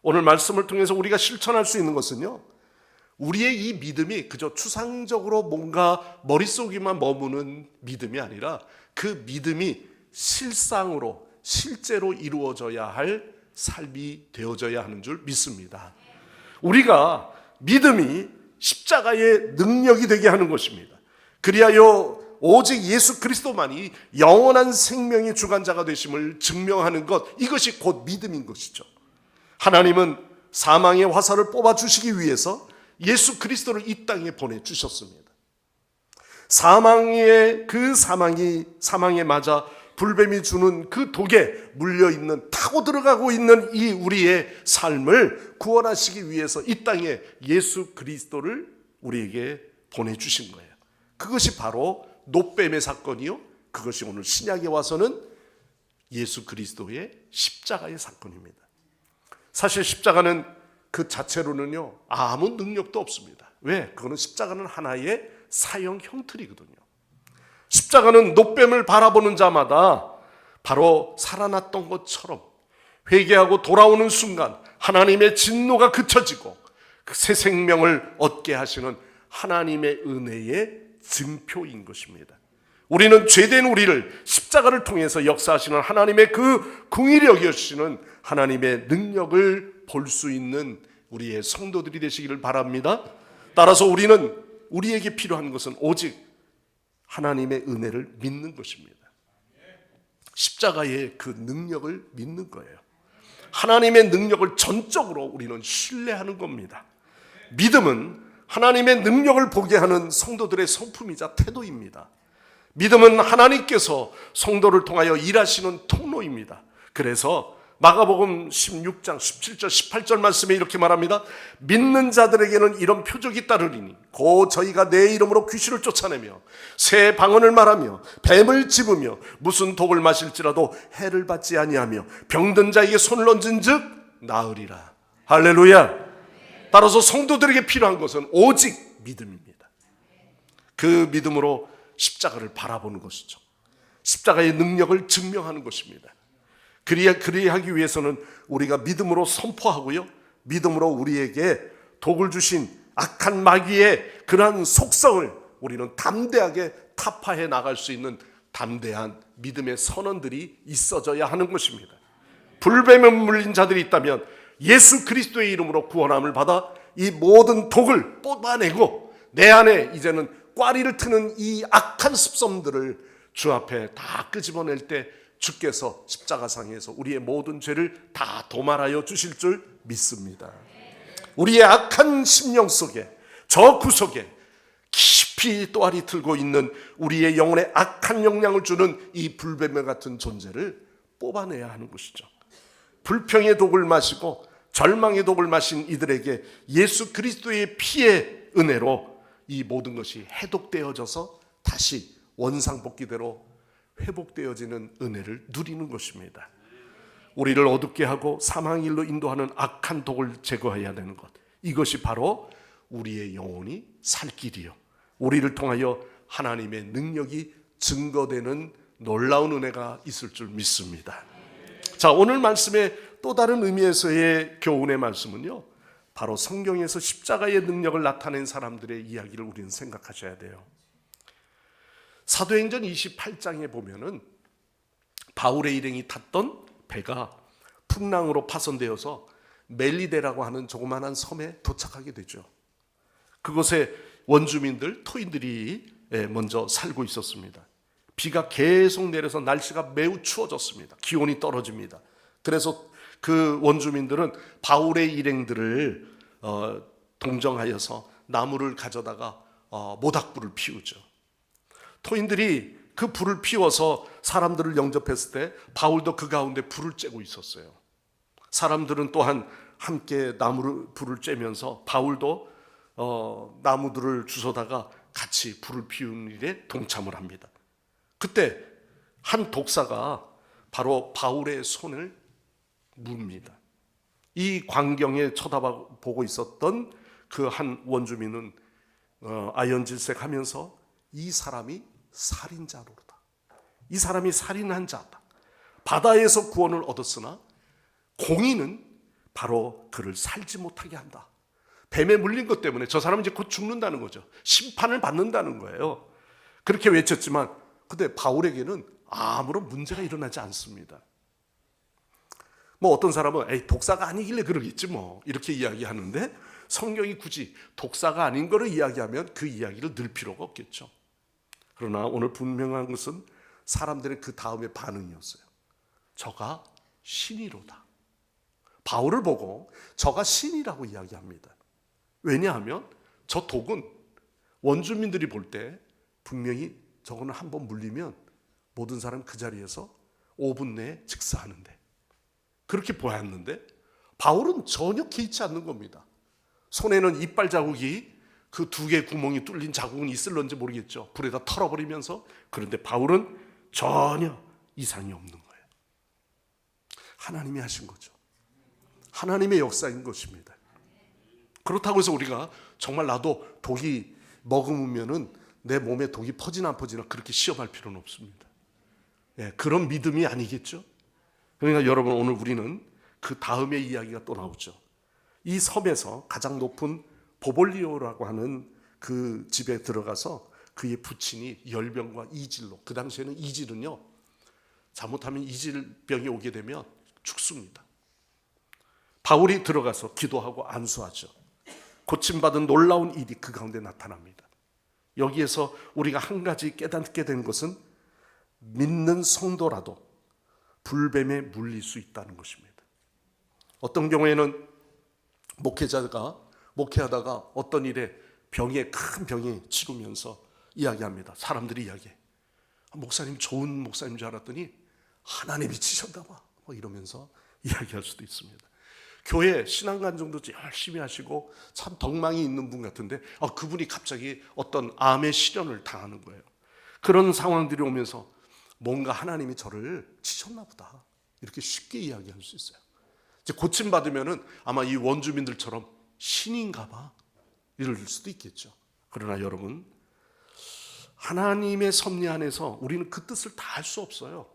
오늘 말씀을 통해서 우리가 실천할 수 있는 것은요, 우리의 이 믿음이 그저 추상적으로 뭔가 머릿속에만 머무는 믿음이 아니라 그 믿음이 실상으로 실제로 이루어져야 할 삶이 되어져야 하는 줄 믿습니다. 우리가 믿음이 십자가의 능력이 되게 하는 것입니다. 그리하여 오직 예수 그리스도만이 영원한 생명의 주관자가 되심을 증명하는 것, 이것이 곧 믿음인 것이죠. 하나님은 사망의 화살을 뽑아주시기 위해서 예수 그리스도를 이 땅에 보내주셨습니다. 사망에 맞아 불뱀이 주는 그 독에 물려있는, 타고 들어가고 있는 이 우리의 삶을 구원하시기 위해서 이 땅에 예수 그리스도를 우리에게 보내주신 거예요. 그것이 바로 노뱀의 사건이요, 그것이 오늘 신약에 와서는 예수 그리스도의 십자가의 사건입니다. 사실 십자가는 그 자체로는요 아무 능력도 없습니다. 왜? 그거는 십자가는 하나의 사형 형틀이거든요. 십자가는 노뱀을 바라보는 자마다 바로 살아났던 것처럼 회개하고 돌아오는 순간 하나님의 진노가 그쳐지고 그 새 생명을 얻게 하시는 하나님의 은혜의 증표인 것입니다. 우리는 죄된 우리를 십자가를 통해서 역사하시는 하나님의 그 긍휼히 여기시는 하나님의 능력을 볼 수 있는 우리의 성도들이 되시기를 바랍니다. 따라서 우리에게 필요한 것은 오직 하나님의 은혜를 믿는 것입니다. 십자가의 그 능력을 믿는 거예요. 하나님의 능력을 전적으로 우리는 신뢰하는 겁니다. 믿음은 하나님의 능력을 보게 하는 성도들의 성품이자 태도입니다. 믿음은 하나님께서 성도를 통하여 일하시는 통로입니다. 그래서 마가복음 16장 17절 18절 말씀에 이렇게 말합니다. 믿는 자들에게는 이런 표적이 따르리니 곧 저희가 내 이름으로 귀신을 쫓아내며 새 방언을 말하며 뱀을 집으며 무슨 독을 마실지라도 해를 받지 아니하며 병든 자에게 손을 얹은 즉 나으리라. 할렐루야. 따라서 성도들에게 필요한 것은 오직 믿음입니다. 그 믿음으로 십자가를 바라보는 것이죠. 십자가의 능력을 증명하는 것입니다. 그리하기 위해서는 우리가 믿음으로 선포하고요, 믿음으로 우리에게 독을 주신 악한 마귀의 그러한 속성을 우리는 담대하게 타파해 나갈 수 있는 담대한 믿음의 선언들이 있어져야 하는 것입니다. 불뱀에 물린 자들이 있다면 예수 그리스도의 이름으로 구원함을 받아 이 모든 독을 뽑아내고 내 안에 이제는 꽈리를 트는 이 악한 습성들을 주 앞에 다 끄집어낼 때 주께서 십자가상에서 우리의 모든 죄를 다 도말하여 주실 줄 믿습니다. 우리의 악한 심령 속에, 저 구석에 깊이 또아리 틀고 있는 우리의 영혼에 악한 영향을 주는 이 불뱀 같은 존재를 뽑아내야 하는 것이죠. 불평의 독을 마시고 절망의 독을 마신 이들에게 예수 그리스도의 피의 은혜로 이 모든 것이 해독되어져서 다시 원상복귀대로 회복되어지는 은혜를 누리는 것입니다. 우리를 어둡게 하고 사망의 길로 인도하는 악한 독을 제거해야 되는 것, 이것이 바로 우리의 영혼이 살 길이요, 우리를 통하여 하나님의 능력이 증거되는 놀라운 은혜가 있을 줄 믿습니다. 자, 오늘 말씀의 또 다른 의미에서의 교훈의 말씀은요, 바로 성경에서 십자가의 능력을 나타낸 사람들의 이야기를 우리는 생각하셔야 돼요. 사도행전 28장에 보면은 바울의 일행이 탔던 배가 풍랑으로 파손되어서 멜리데라고 하는 조그마한 섬에 도착하게 되죠. 그곳에 원주민들, 토인들이 먼저 살고 있었습니다. 비가 계속 내려서 날씨가 매우 추워졌습니다. 기온이 떨어집니다. 그래서 그 원주민들은 바울의 일행들을 동정하여서 나무를 가져다가 모닥불을 피우죠. 토인들이 그 불을 피워서 사람들을 영접했을 때 바울도 그 가운데 불을 쬐고 있었어요. 사람들은 또한 함께 불을 쬐면서 바울도 나무들을 주워다가 같이 불을 피우는 일에 동참을 합니다. 그때 한 독사가 바로 바울의 손을 뭅니다. 이 광경에 쳐다보고 있었던 그 한 원주민은 아연질색하면서 이 사람이 살인자로다. 이 사람이 살인한 자다. 바다에서 구원을 얻었으나 공의는 바로 그를 살지 못하게 한다. 뱀에 물린 것 때문에 저 사람은 이제 곧 죽는다는 거죠. 심판을 받는다는 거예요. 그렇게 외쳤지만 근데 바울에게는 아무런 문제가 일어나지 않습니다. 뭐 어떤 사람은 에이 독사가 아니길래 그러겠지 뭐 이렇게 이야기하는데 성경이 굳이 독사가 아닌 거를 이야기하면 그 이야기를 늘 필요가 없겠죠. 그러나 오늘 분명한 것은 사람들의 그 다음의 반응이었어요. 저가 신이로다. 바울을 보고 저가 신이라고 이야기합니다. 왜냐하면 저 독은 원주민들이 볼 때 분명히 저거는 한번 물리면 모든 사람 그 자리에서 5분 내에 즉사하는데 그렇게 보았는데 바울은 전혀 개의치 않는 겁니다. 손에는 이빨 자국이 그 2개 구멍이 뚫린 자국은 있을런지 모르겠죠. 불에다 털어버리면서. 그런데 바울은 전혀 이상이 없는 거예요. 하나님이 하신 거죠. 하나님의 역사인 것입니다. 그렇다고 해서 우리가 정말 나도 독이 먹으면은 내 몸에 독이 퍼지나 안 퍼지나 그렇게 시험할 필요는 없습니다. 예, 그런 믿음이 아니겠죠. 그러니까 여러분 오늘 우리는 그 다음의 이야기가 또 나오죠. 이 섬에서 가장 높은 보볼리오라고 하는 그 집에 들어가서 그의 부친이 열병과 이질로, 그 당시에는 이질은요 잘못하면 이질병이 오게 되면 죽습니다. 바울이 들어가서 기도하고 안수하죠. 고침받은 놀라운 일이 그 가운데 나타납니다. 여기에서 우리가 한 가지 깨닫게 된 것은 믿는 성도라도 불뱀에 물릴 수 있다는 것입니다. 어떤 경우에는 목회하다가 어떤 일에 큰 병에 치르면서 이야기합니다. 사람들이 이야기해. 목사님 좋은 목사님 줄 알았더니 하나님이 치셨나 봐. 뭐 이러면서 이야기할 수도 있습니다. 교회 신앙관 정도 열심히 하시고 참 덕망이 있는 분 같은데 그분이 갑자기 어떤 암의 시련을 당하는 거예요. 그런 상황들이 오면서 뭔가 하나님이 저를 치셨나 보다. 이렇게 쉽게 이야기할 수 있어요. 이제 고침받으면은 아마 이 원주민들처럼 신인가 봐. 이럴 수도 있겠죠. 그러나 여러분, 하나님의 섭리 안에서 우리는 그 뜻을 다 알 수 없어요.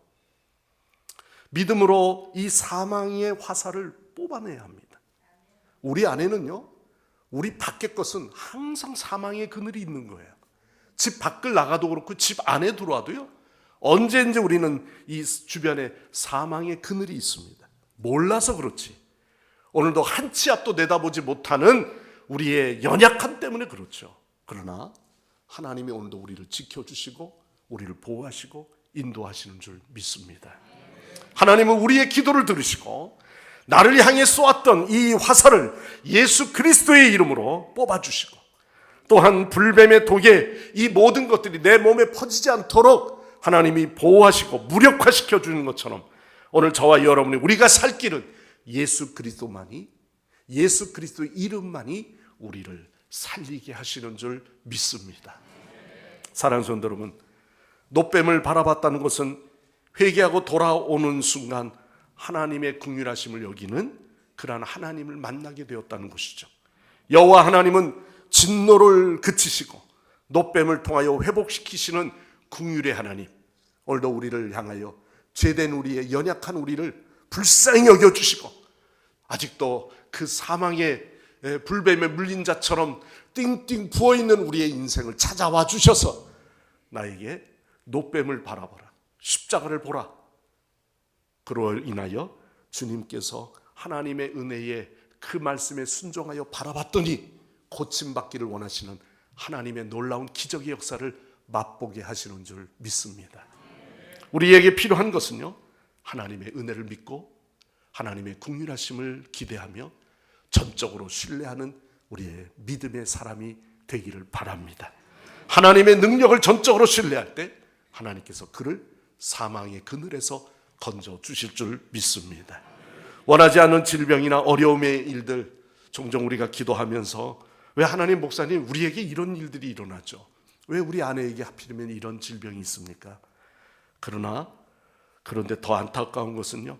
믿음으로 이 사망의 화살을 뽑아내야 합니다. 우리 안에는요, 우리 밖의 것은 항상 사망의 그늘이 있는 거예요. 집 밖을 나가도 그렇고 집 안에 들어와도요, 언제든지 우리는 이 주변에 사망의 그늘이 있습니다. 몰라서 그렇지. 오늘도 한 치 앞도 내다보지 못하는 우리의 연약함 때문에 그렇죠. 그러나 하나님이 오늘도 우리를 지켜주시고 우리를 보호하시고 인도하시는 줄 믿습니다. 하나님은 우리의 기도를 들으시고 나를 향해 쏘았던 이 화살을 예수 그리스도의 이름으로 뽑아주시고 또한 불뱀의 독에 이 모든 것들이 내 몸에 퍼지지 않도록 하나님이 보호하시고 무력화시켜 주는 것처럼 오늘 저와 여러분이 우리가 살 길은 예수 그리스도만이, 예수 그리스도의 이름만이 우리를 살리게 하시는 줄 믿습니다. 사랑하는 성도 여러분, 노뱀을 바라봤다는 것은 회개하고 돌아오는 순간 하나님의 긍휼하심을 여기는 그러한 하나님을 만나게 되었다는 것이죠. 여호와 하나님은 진노를 그치시고 노뱀을 통하여 회복시키시는 긍휼의 하나님, 오늘도 우리를 향하여 죄된 우리의 연약한 우리를 불쌍히 여겨주시고 아직도 그 사망의 불뱀에 물린 자처럼 띵띵 부어있는 우리의 인생을 찾아와 주셔서 나에게 노뱀을 바라보라, 십자가를 보라. 그로 인하여 주님께서 하나님의 은혜에 그 말씀에 순종하여 바라봤더니 고침받기를 원하시는 하나님의 놀라운 기적의 역사를 맛보게 하시는 줄 믿습니다. 우리에게 필요한 것은요, 하나님의 은혜를 믿고 하나님의 국률하심을 기대하며 전적으로 신뢰하는 우리의 믿음의 사람이 되기를 바랍니다. 하나님의 능력을 전적으로 신뢰할 때 하나님께서 그를 사망의 그늘에서 건져 주실 줄 믿습니다. 원하지 않는 질병이나 어려움의 일들, 종종 우리가 기도하면서 왜 하나님 목사님 우리에게 이런 일들이 일어나죠? 왜 우리 아내에게 하필이면 이런 질병이 있습니까? 그런데 더 안타까운 것은요,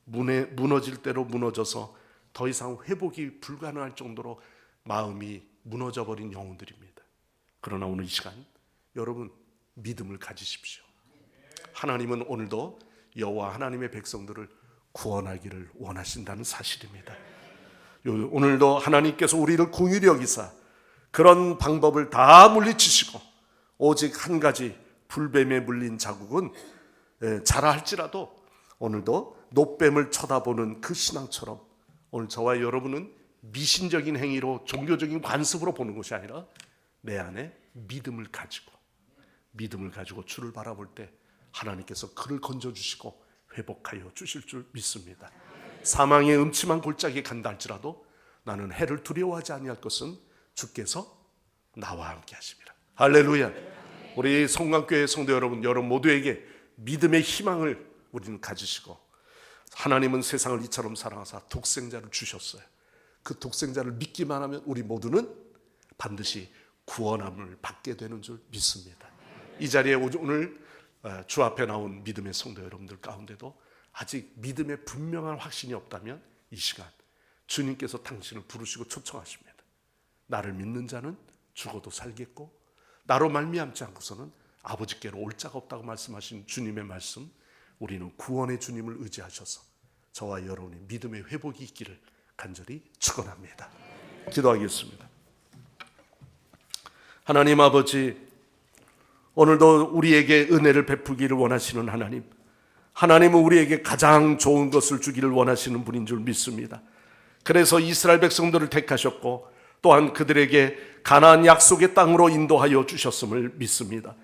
무너질 대로 무너져서 더 이상 회복이 불가능할 정도로 마음이 무너져 버린 영혼들입니다. 그러나 오늘 이 시간 여러분 믿음을 가지십시오. 하나님은 오늘도 여호와 하나님의 백성들을 구원하기를 원하신다는 사실입니다. 오늘도 하나님께서 우리를 긍휼히 여기사 그런 방법을 다 물리치시고 오직 한 가지 불뱀에 물린 자국은 자라할지라도 오늘도 노뱀을 쳐다보는 그 신앙처럼 오늘 저와 여러분은 미신적인 행위로 종교적인 관습으로 보는 것이 아니라 내 안에 믿음을 가지고 주를 바라볼 때 하나님께서 그를 건져주시고 회복하여 주실 줄 믿습니다. 사망의 음침한 골짜기에 간다 할지라도 나는 해를 두려워하지 아니할 것은 주께서 나와 함께 하심이라. 할렐루야. 우리 성광교회 성도 여러분 모두에게 믿음의 희망을 우리는 가지시고 하나님은 세상을 이처럼 사랑하사 독생자를 주셨어요. 그 독생자를 믿기만 하면 우리 모두는 반드시 구원함을 받게 되는 줄 믿습니다. 이 자리에 오늘 주 앞에 나온 믿음의 성도 여러분들 가운데도 아직 믿음의 분명한 확신이 없다면 이 시간 주님께서 당신을 부르시고 초청하십니다. 나를 믿는 자는 죽어도 살겠고 나로 말미암지 않고서는 아버지께로 올 자가 없다고 말씀하신 주님의 말씀, 우리는 구원의 주님을 의지하셔서 저와 여러분의 믿음의 회복이 있기를 간절히 축원합니다. 기도하겠습니다. 하나님 아버지, 오늘도 우리에게 은혜를 베푸기를 원하시는 하나님은 우리에게 가장 좋은 것을 주기를 원하시는 분인 줄 믿습니다. 그래서 이스라엘 백성들을 택하셨고 또한 그들에게 가나안 약속의 땅으로 인도하여 주셨음을 믿습니다.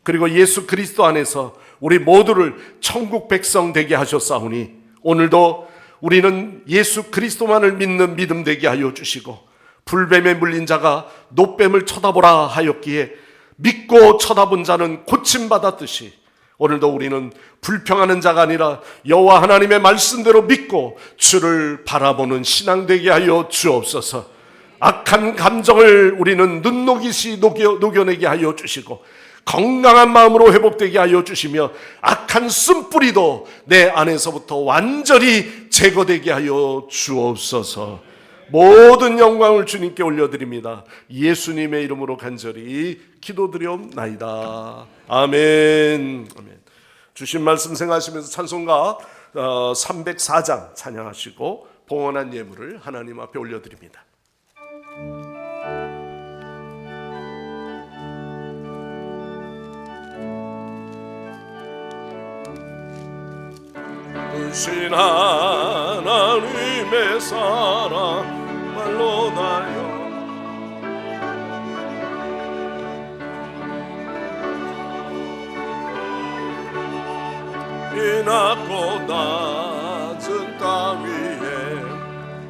그리고 예수 그리스도 안에서 우리 모두를 천국 백성 되게 하셨사오니 오늘도 우리는 예수 그리스도만을 믿는 믿음 되게 하여 주시고 불뱀에 물린 자가 노뱀을 쳐다보라 하였기에 믿고 쳐다본 자는 고침받았듯이 오늘도 우리는 불평하는 자가 아니라 여호와 하나님의 말씀대로 믿고 주를 바라보는 신앙 되게 하여 주옵소서. 악한 감정을 우리는 눈녹이시 녹여내게 하여 주시고 건강한 마음으로 회복되게 하여 주시며 악한 쓴뿌리도 내 안에서부터 완전히 제거되게 하여 주옵소서. 모든 영광을 주님께 올려드립니다. 예수님의 이름으로 간절히 기도드리옵나이다. 아멘. 아멘. 주신 말씀 생각하시면서 찬송가 304장 찬양하시고 봉헌한 예물을 하나님 앞에 올려드립니다. 크신 하나님의 사랑 말로 나여 이 낮고 낮은 땅 위에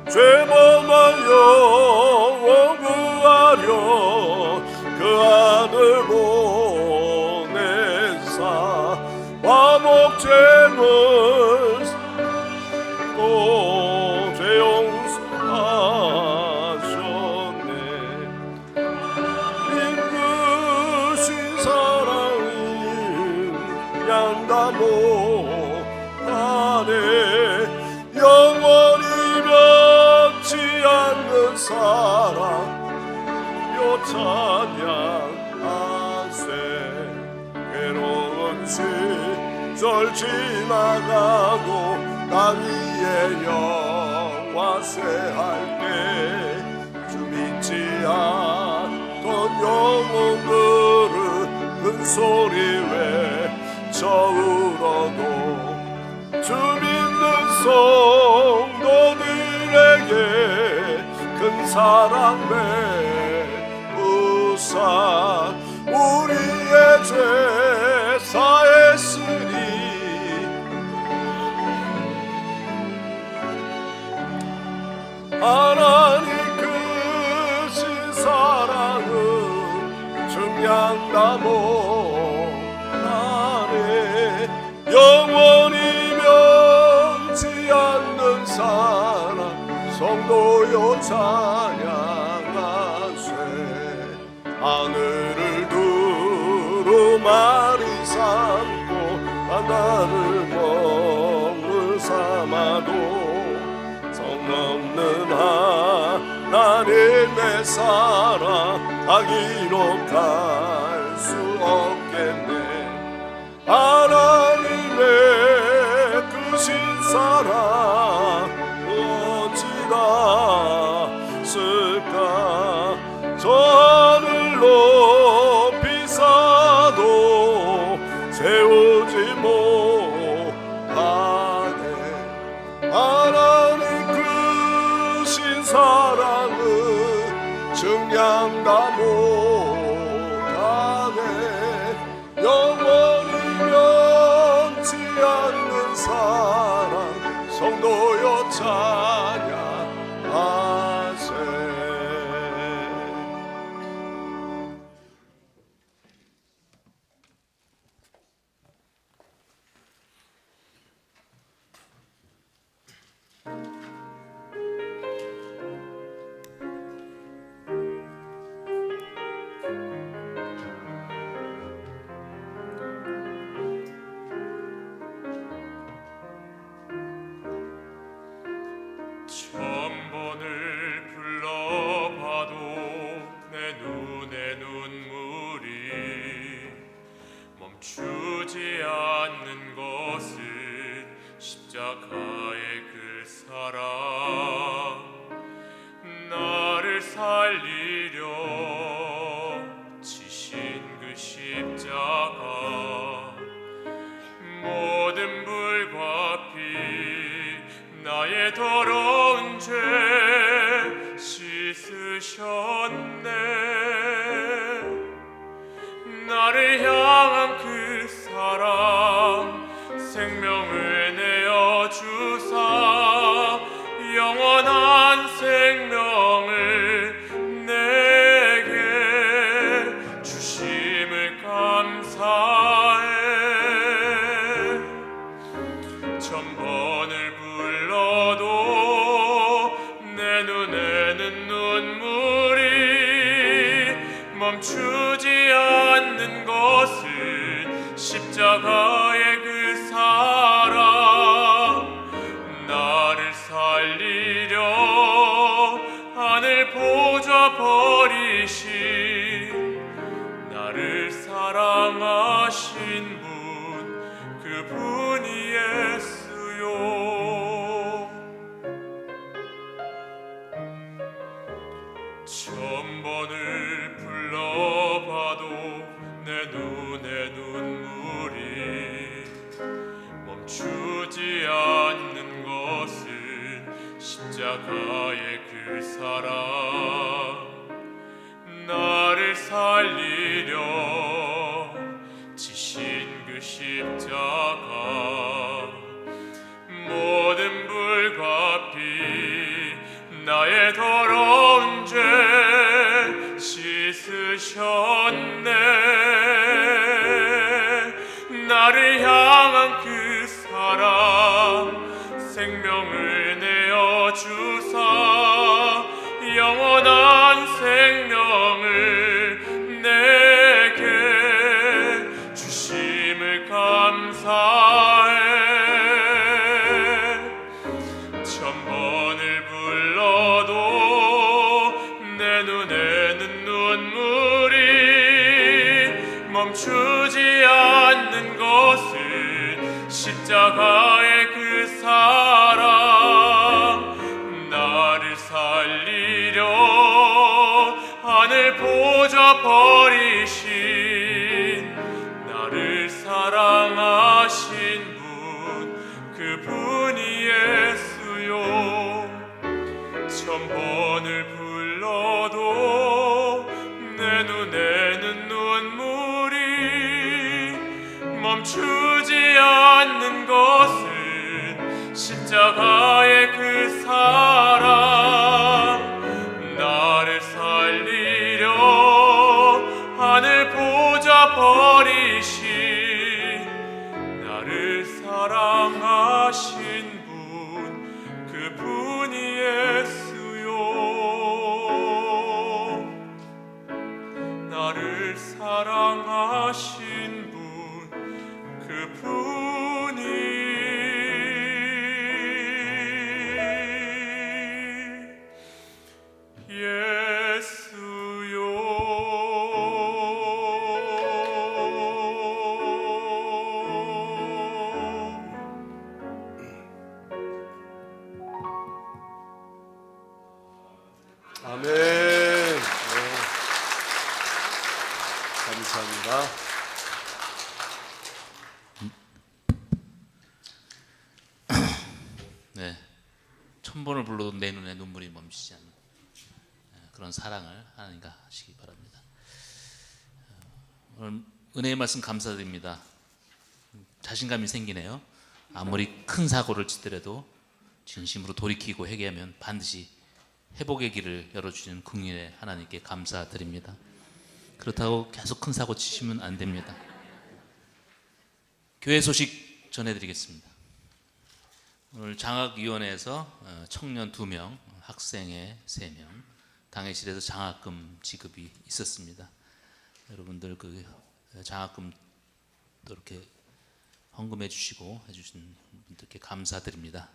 죄범한 영혼 구하려 그 아들 보내사 화목제물 또 죄용서하셨네. 인그신 사랑은 양다 못하네. 영원히 변치 않는 사랑 요 찬양하세. 괴로운 시절 지나가고 땅 위에 영화쇠할 때 주 믿지 않던 영혼들은 큰 소리 외쳐울어도 주 믿는 성도들에게 큰 사랑 베푸사 우리의 죄 사했으니 하나님 크신 사랑은 증량나무 안에 영원히 변치 않는 사랑 성도여 찬양하세. 하늘을 두루마리 삼고 바다를 먹물 삼아도 성 넘는 하나님의 사랑 다 기록할 수 없겠네. 하나님의 크신 사랑 어찌다 쓸까. 저 하늘 높이 사도 세우지 못하네. 하나님 크신 사랑은 증량나무 가네. 영원히 변치 않는 사랑 성도여 찬양하세. 천번을 불러봐도 내 눈에 눈물이 멈추지 않는 것은 십자가의 그 사랑. 나를 살리려 지신 그 십자가. 모든 불과 피 나의 더러운 죄 씻으셨네. 나를 향한 그 사랑 생명을 내어주사 영원한 생명을 내게 주심을 감사해. 천번을 불러도 내 눈에는 눈물이 멈추지 않는 것은 십자가의 그 사랑. 나를 살리려 하늘 보좌 버리신 나를 사랑하신 분 그분이 예수요. 천번을 불러봐도 내 눈에 눈물이 멈추지 않는 것은 십자가의 그 사랑. 나를 살리려 지신 그 십자가. 모든 불과 피 나의 더러운 죄 씻으셨네. 나를 향한 그 사랑 생명을 내어주사 영원한 생명을 내게 주심을 감사해. 천번을 불러도 내 눈에는 눈물이 멈추지 않는 것은 십자가의 그 사랑. 나를 살리려 하늘 보좌 버리신 나를 사랑하신 분 그분이 예수요. 천번을 불러도 내 눈에는 눈물이 멈추지 않는 것은 십자가의 그 사랑. 고맙습니다. 네, 1000번을 불러도 내 눈에 눈물이 멈추지 않는 그런 사랑을 하나님과 하시기 바랍니다. 오늘 은혜의 말씀 감사드립니다. 자신감이 생기네요. 아무리 큰 사고를 치더라도 진심으로 돌이키고 회개하면 반드시 회복의 길을 열어주시는 긍휼의 하나님께 감사드립니다. 그렇다고 계속 큰 사고 치시면 안 됩니다. 교회 소식 전해드리겠습니다. 오늘 장학위원회에서 청년 2명, 학생회 3명, 당회실에서 장학금 지급이 있었습니다. 여러분들 그 장학금 또 이렇게 헌금해 주시고 해주신 분들께 감사드립니다.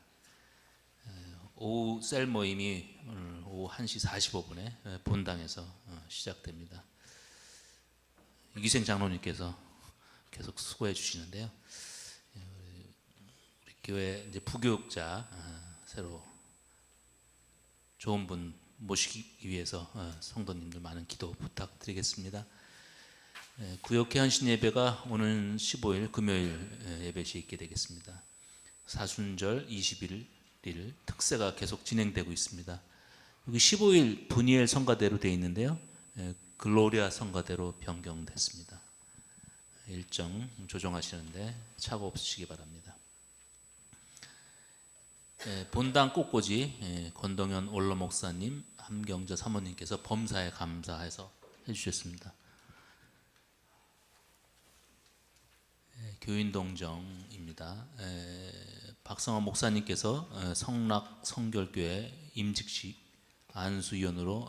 오후 셀 모임이 오늘 오후 1시 45분에 본당에서 시작됩니다. 이기생 장로님께서 계속 수고해 주시는데요. 우리 교회 이제 부교육자 새로 좋은 분 모시기 위해서 성도님들 많은 기도 부탁드리겠습니다. 구역회 헌신 예배가 오는 15일 금요일 예배시 있게 되겠습니다. 사순절 21일 특세가 계속 진행되고 있습니다. 여기 15일 분이엘 성가대로 되어 있는데요. 글로리아 성가대로 변경됐습니다. 일정 조정하시는데 착오 없으시기 바랍니다. 본당 꽃꽂이 권동현 원로 목사님, 함경자 사모님께서 범사에 감사해서 해주셨습니다. 교인동정입니다. 박성환 목사님께서 성락 성결교회 임직식 안수위원으로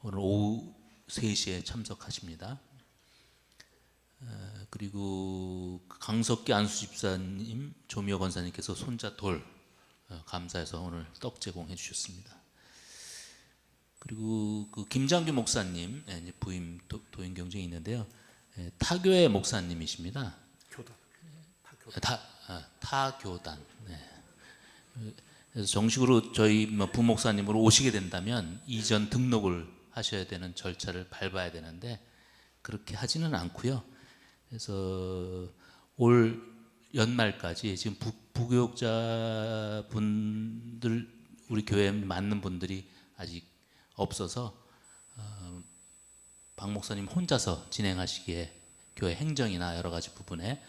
오늘 오후 3시에 참석하십니다. 그리고 강석기 안수집사님, 조미호 권사님께서 손자 돌 감사해서 오늘 떡 제공해 주셨습니다. 그리고 그 김장규 목사님 부임 도인 경쟁이 있는데요. 타교회 목사님이십니다. 타교단. 네. 그래서 정식으로 저희 부목사님으로 오시게 된다면 이전 등록을 하셔야 되는 절차를 밟아야 되는데 그렇게 하지는 않고요. 그래서 올 연말까지 지금 부교육자 분들 우리 교회에 맞는 분들이 아직 없어서 박 목사님 혼자서 진행하시기에 교회 행정이나 여러 가지 부분에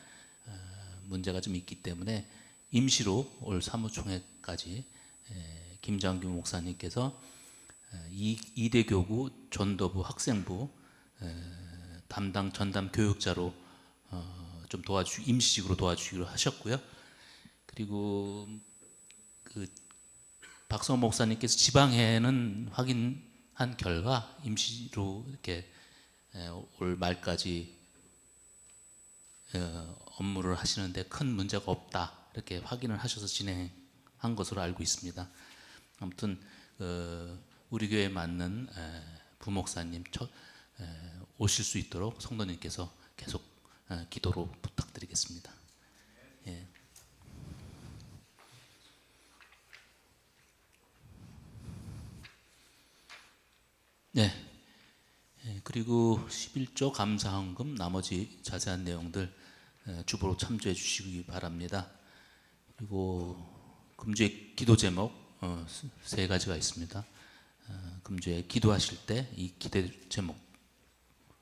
문제가 좀 있기 때문에 임시로 올 사무총회까지 김장규 목사님께서 이대 교구 전도부 학생부 담당 전담 교육자로 좀 임시직으로 도와주기로 하셨고요. 그리고 그 박성호 목사님께서 지방회는 확인한 결과 임시로 이렇게 올 말까지 업무를 하시는데 큰 문제가 없다 이렇게 확인을 하셔서 진행한 것으로 알고 있습니다. 아무튼 우리 교회에 맞는 부목사님 오실 수 있도록 성도님께서 계속 기도로 부탁드리겠습니다. 예. 네. 그리고 11조 감사헌금 나머지 자세한 내용들 주보로 참조해 주시기 바랍니다. 그리고 금주의 기도 제목 3가지가 있습니다. 금주에 기도하실 때 이 기도 제목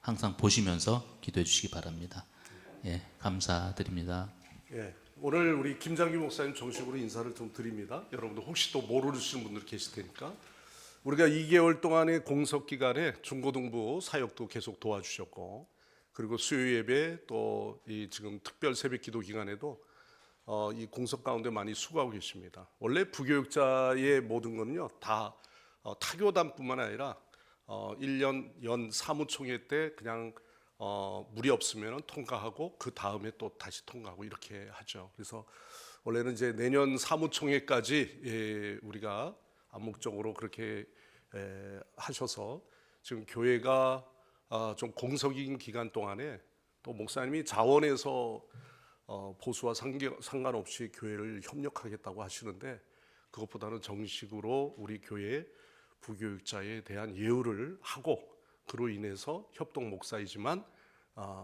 항상 보시면서 기도해 주시기 바랍니다. 예, 감사드립니다. 예, 오늘 우리 김장규 목사님 정식으로 인사를 좀 드립니다. 여러분들 혹시 또 모르시는 분들 계실 테니까 우리가 2개월 동안의 공석 기간에 중고등부 사역도 계속 도와주셨고 그리고 수요 예배 또 이 지금 특별 새벽 기도 기간에도 이 공석 가운데 많이 수고하고 계십니다. 원래 부교육자의 모든 것은요 다 타교단뿐만 아니라 1년 연 사무총회 때 그냥 물이 없으면 통과하고 그 다음에 또 다시 통과하고 이렇게 하죠. 그래서 원래는 이제 내년 사무총회까지 우리가 암묵적으로 그렇게 하셔서 지금 교회가 좀 공석인 기간 동안에 또 목사님이 자원해서 보수와 상관없이 교회를 협력하겠다고 하시는데 그것보다는 정식으로 우리 교회 부교육자에 대한 예우를 하고 그로 인해서 협동 목사이지만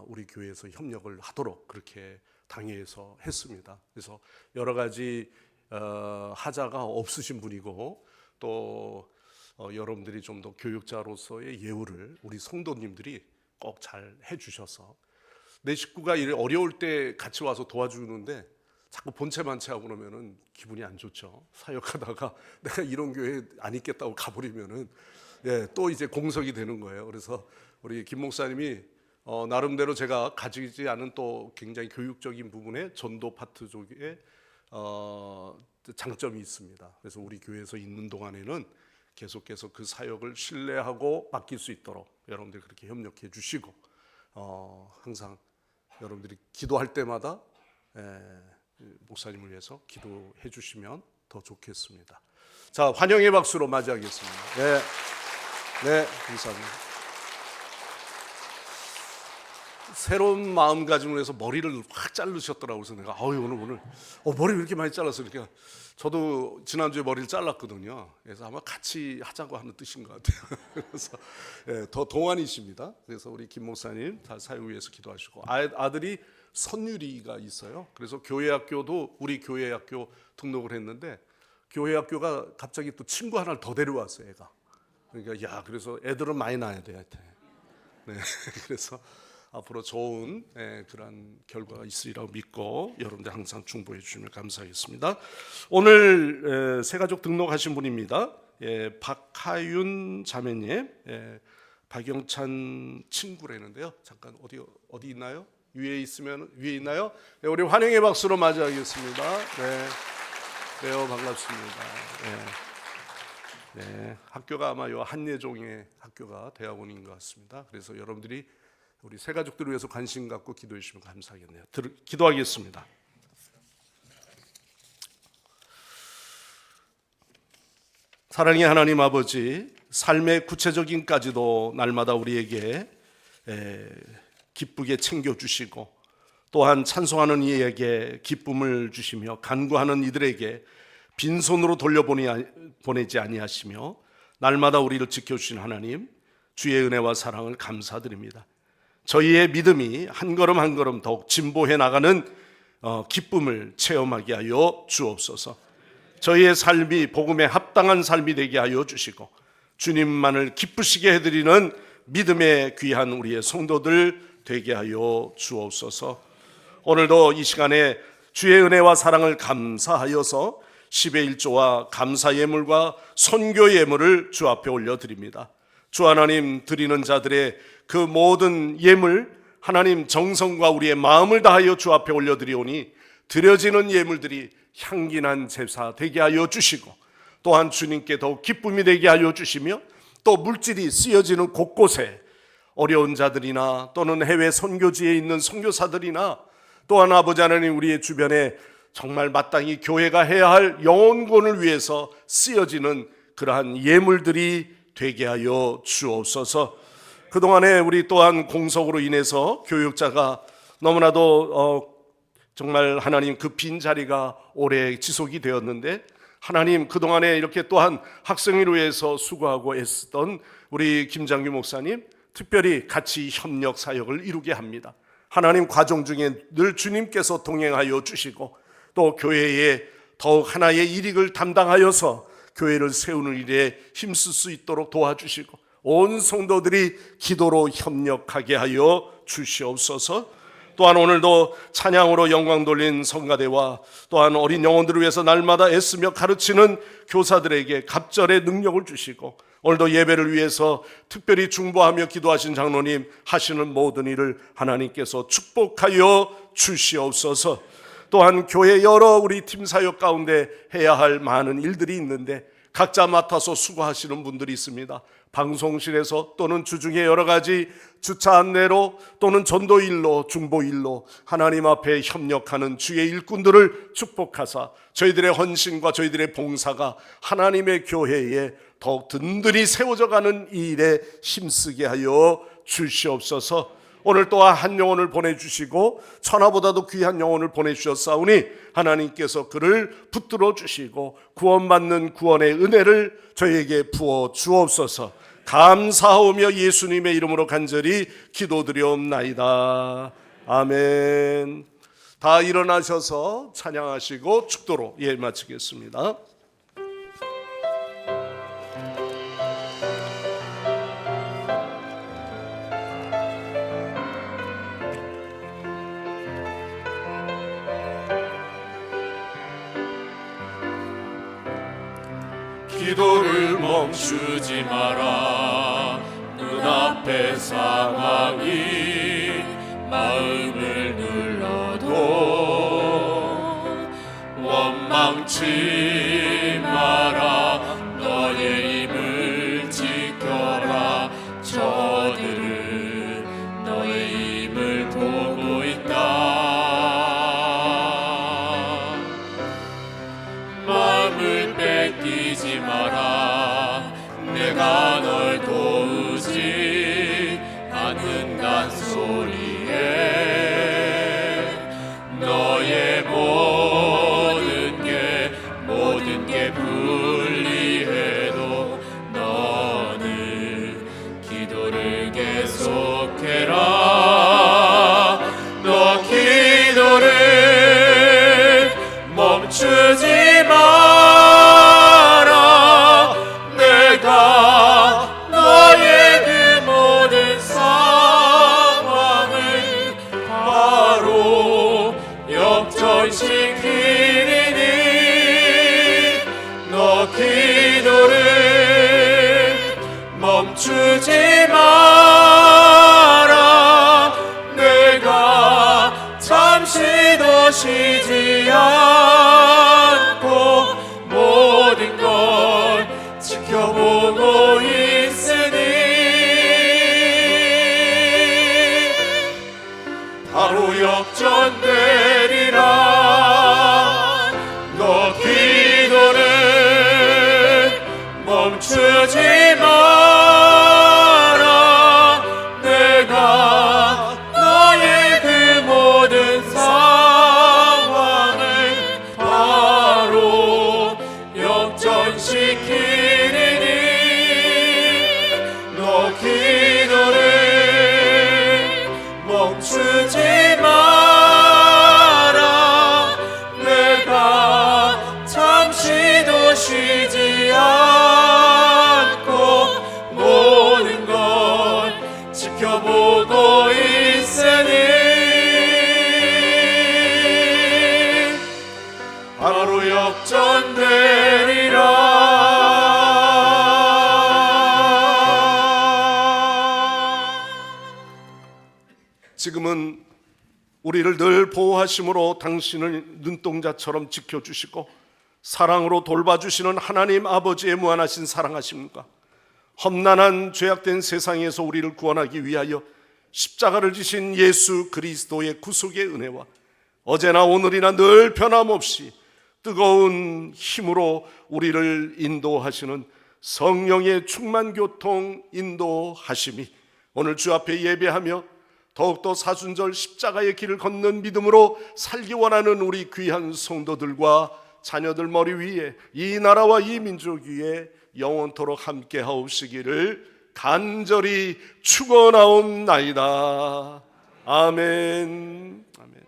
우리 교회에서 협력을 하도록 그렇게 당회에서 했습니다. 그래서 여러 가지 하자가 없으신 분이고 또 여러분들이 좀 더 교육자로서의 예우를 우리 성도님들이 꼭 잘 해주셔서 내 식구가 어려울 때 같이 와서 도와주는데 자꾸 본체만체 하고 그러면은 기분이 안 좋죠. 사역하다가 내가 이런 교회 안 있겠다고 가버리면은 또 이제 공석이 되는 거예요. 그래서 우리 김 목사님이 나름대로 제가 가지지 않은 또 굉장히 교육적인 부분에 전도 파트 쪽에 장점이 있습니다. 그래서 우리 교회에서 있는 동안에는 계속해서 그 사역을 신뢰하고 맡길 수 있도록 여러분들이 그렇게 협력해 주시고 항상 여러분들이 기도할 때마다 목사님을 위해서 기도해 주시면 더 좋겠습니다. 자, 환영의 박수로 맞이하겠습니다. 네, 감사합니다. 새로운 마음가짐을 해서 머리를 확 자르셨더라고요. 그래서 내가 오늘 머리 왜 이렇게 많이 잘랐어? 그러니까 저도 지난주에 머리를 잘랐거든요. 그래서 아마 같이 하자고 하는 뜻인 것 같아요. 그래서 더 동안이십니다. 그래서 우리 김 목사님 다 사역 위해서 기도하시고 아들이 선율이가 있어요. 그래서 교회학교도 우리 교회학교 등록을 했는데 교회학교가 갑자기 또 친구 하나를 더 데려왔어요. 애가. 그러니까 그래서 애들은 많이 낳아야 돼. 네, 그래서 앞으로 좋은 그런 결과가 있으리라고 믿고 여러분들 항상 중보해 주시면 감사하겠습니다. 오늘 새가족 등록하신 분입니다. 박하윤 자매님, 박영찬 친구라는데요. 잠깐 어디 있나요? 위에 있나요? 네, 우리 환영의 박수로 맞이하겠습니다. 네, 매우 반갑습니다. 네, 학교가 아마 요 한예종의 학교가 대학원인 것 같습니다. 그래서 여러분들이 우리 새 가족들을 위해서 관심 갖고 기도해 주시면 감사하겠네요. 기도하겠습니다. 사랑의 하나님 아버지, 삶의 구체적인까지도 날마다 우리에게 기쁘게 챙겨주시고 또한 찬송하는 이에게 기쁨을 주시며 간구하는 이들에게 빈손으로 돌려보내지 아니하시며 날마다 우리를 지켜주신 하나님, 주의 은혜와 사랑을 감사드립니다. 저희의 믿음이 한 걸음 한 걸음 더욱 진보해 나가는 기쁨을 체험하게 하여 주옵소서. 저희의 삶이 복음에 합당한 삶이 되게 하여 주시고 주님만을 기쁘시게 해드리는 믿음의 귀한 우리의 성도들 되게 하여 주옵소서. 오늘도 이 시간에 주의 은혜와 사랑을 감사하여서 10의 1조와 감사 예물과 선교 예물을 주 앞에 올려드립니다. 주 하나님, 드리는 자들의 그 모든 예물 하나님 정성과 우리의 마음을 다하여 주 앞에 올려드리오니 드려지는 예물들이 향기난 제사 되게 하여 주시고 또한 주님께 더욱 기쁨이 되게 하여 주시며 또 물질이 쓰여지는 곳곳에 어려운 자들이나 또는 해외 선교지에 있는 선교사들이나 또한 아버지 하나님 우리의 주변에 정말 마땅히 교회가 해야 할 영혼권을 위해서 쓰여지는 그러한 예물들이 되게 하여 주옵소서. 그동안에 우리 또한 공석으로 인해서 교육자가 너무나도 정말 하나님 그 빈자리가 오래 지속이 되었는데 하나님 그동안에 이렇게 또한 학생회를 위해서 수고하고 애쓰던 우리 김장규 목사님 특별히 같이 협력 사역을 이루게 합니다. 하나님 과정 중에 늘 주님께서 동행하여 주시고 또 교회에 더욱 하나의 일익을 담당하여서 교회를 세우는 일에 힘쓸 수 있도록 도와주시고 온 성도들이 기도로 협력하게 하여 주시옵소서. 또한 오늘도 찬양으로 영광 돌린 성가대와 또한 어린 영혼들을 위해서 날마다 애쓰며 가르치는 교사들에게 갑절의 능력을 주시고 오늘도 예배를 위해서 특별히 중보하며 기도하신 장로님 하시는 모든 일을 하나님께서 축복하여 주시옵소서. 또한 교회 여러 우리 팀 사역 가운데 해야 할 많은 일들이 있는데 각자 맡아서 수고하시는 분들이 있습니다. 방송실에서 또는 주중에 여러 가지 주차 안내로 또는 전도일로 중보일로 하나님 앞에 협력하는 주의 일꾼들을 축복하사 저희들의 헌신과 저희들의 봉사가 하나님의 교회에 더욱 든든히 세워져 가는 이 일에 힘쓰게 하여 주시옵소서. 오늘 또한 한 영혼을 보내주시고 천하보다도 귀한 영혼을 보내주셨사오니 하나님께서 그를 붙들어 주시고 구원받는 구원의 은혜를 저희에게 부어 주옵소서. 감사하오며 예수님의 이름으로 간절히 기도드리옵나이다. 아멘. 다 일어나셔서 찬양하시고 축도로 마치겠습니다. 기도를 멈추지 마라. 눈앞의 상황이 마음을 눌러도 원망치 마라. 너의 힘을 지켜라. 저들은 너의 힘을 보고 있다. 마음을 뺏기지 마라. 내가 널 도우지 않는단 소리에 너의 모든 게 불리해도 너는 기도를 계속해라. 너 기도를 멈추지 마라. 내가 너의 그 모든 상황을 바로 역전시키리니 너 기도를 멈추지 마라. 내가 잠시도 쉬지 않고 모든 걸 지켜보고 있으니 바로 역전되리라. 너 기도를 멈추지 마라. 내가 너의 그 모든 상황을 바로 역전시키리니 너 기도를 멈추지 마라. 내가 잠시도 쉬지 않고 모든 걸 지켜보고 있으니 바로 역전되리라. 지금은 우리를 늘 보호하심으로 당신을 눈동자처럼 지켜주시고 사랑으로 돌봐주시는 하나님 아버지의 무한하신 사랑하심과 험난한 죄악된 세상에서 우리를 구원하기 위하여 십자가를 지신 예수 그리스도의 구속의 은혜와 어제나 오늘이나 늘 변함없이 뜨거운 힘으로 우리를 인도하시는 성령의 충만교통 인도하심이 오늘 주 앞에 예배하며 더욱더 사순절 십자가의 길을 걷는 믿음으로 살기 원하는 우리 귀한 성도들과 자녀들 머리 위에 이 나라와 이 민족 위에 영원토록 함께 하옵시기를 간절히 축원하옵나이다. 아멘. 아멘.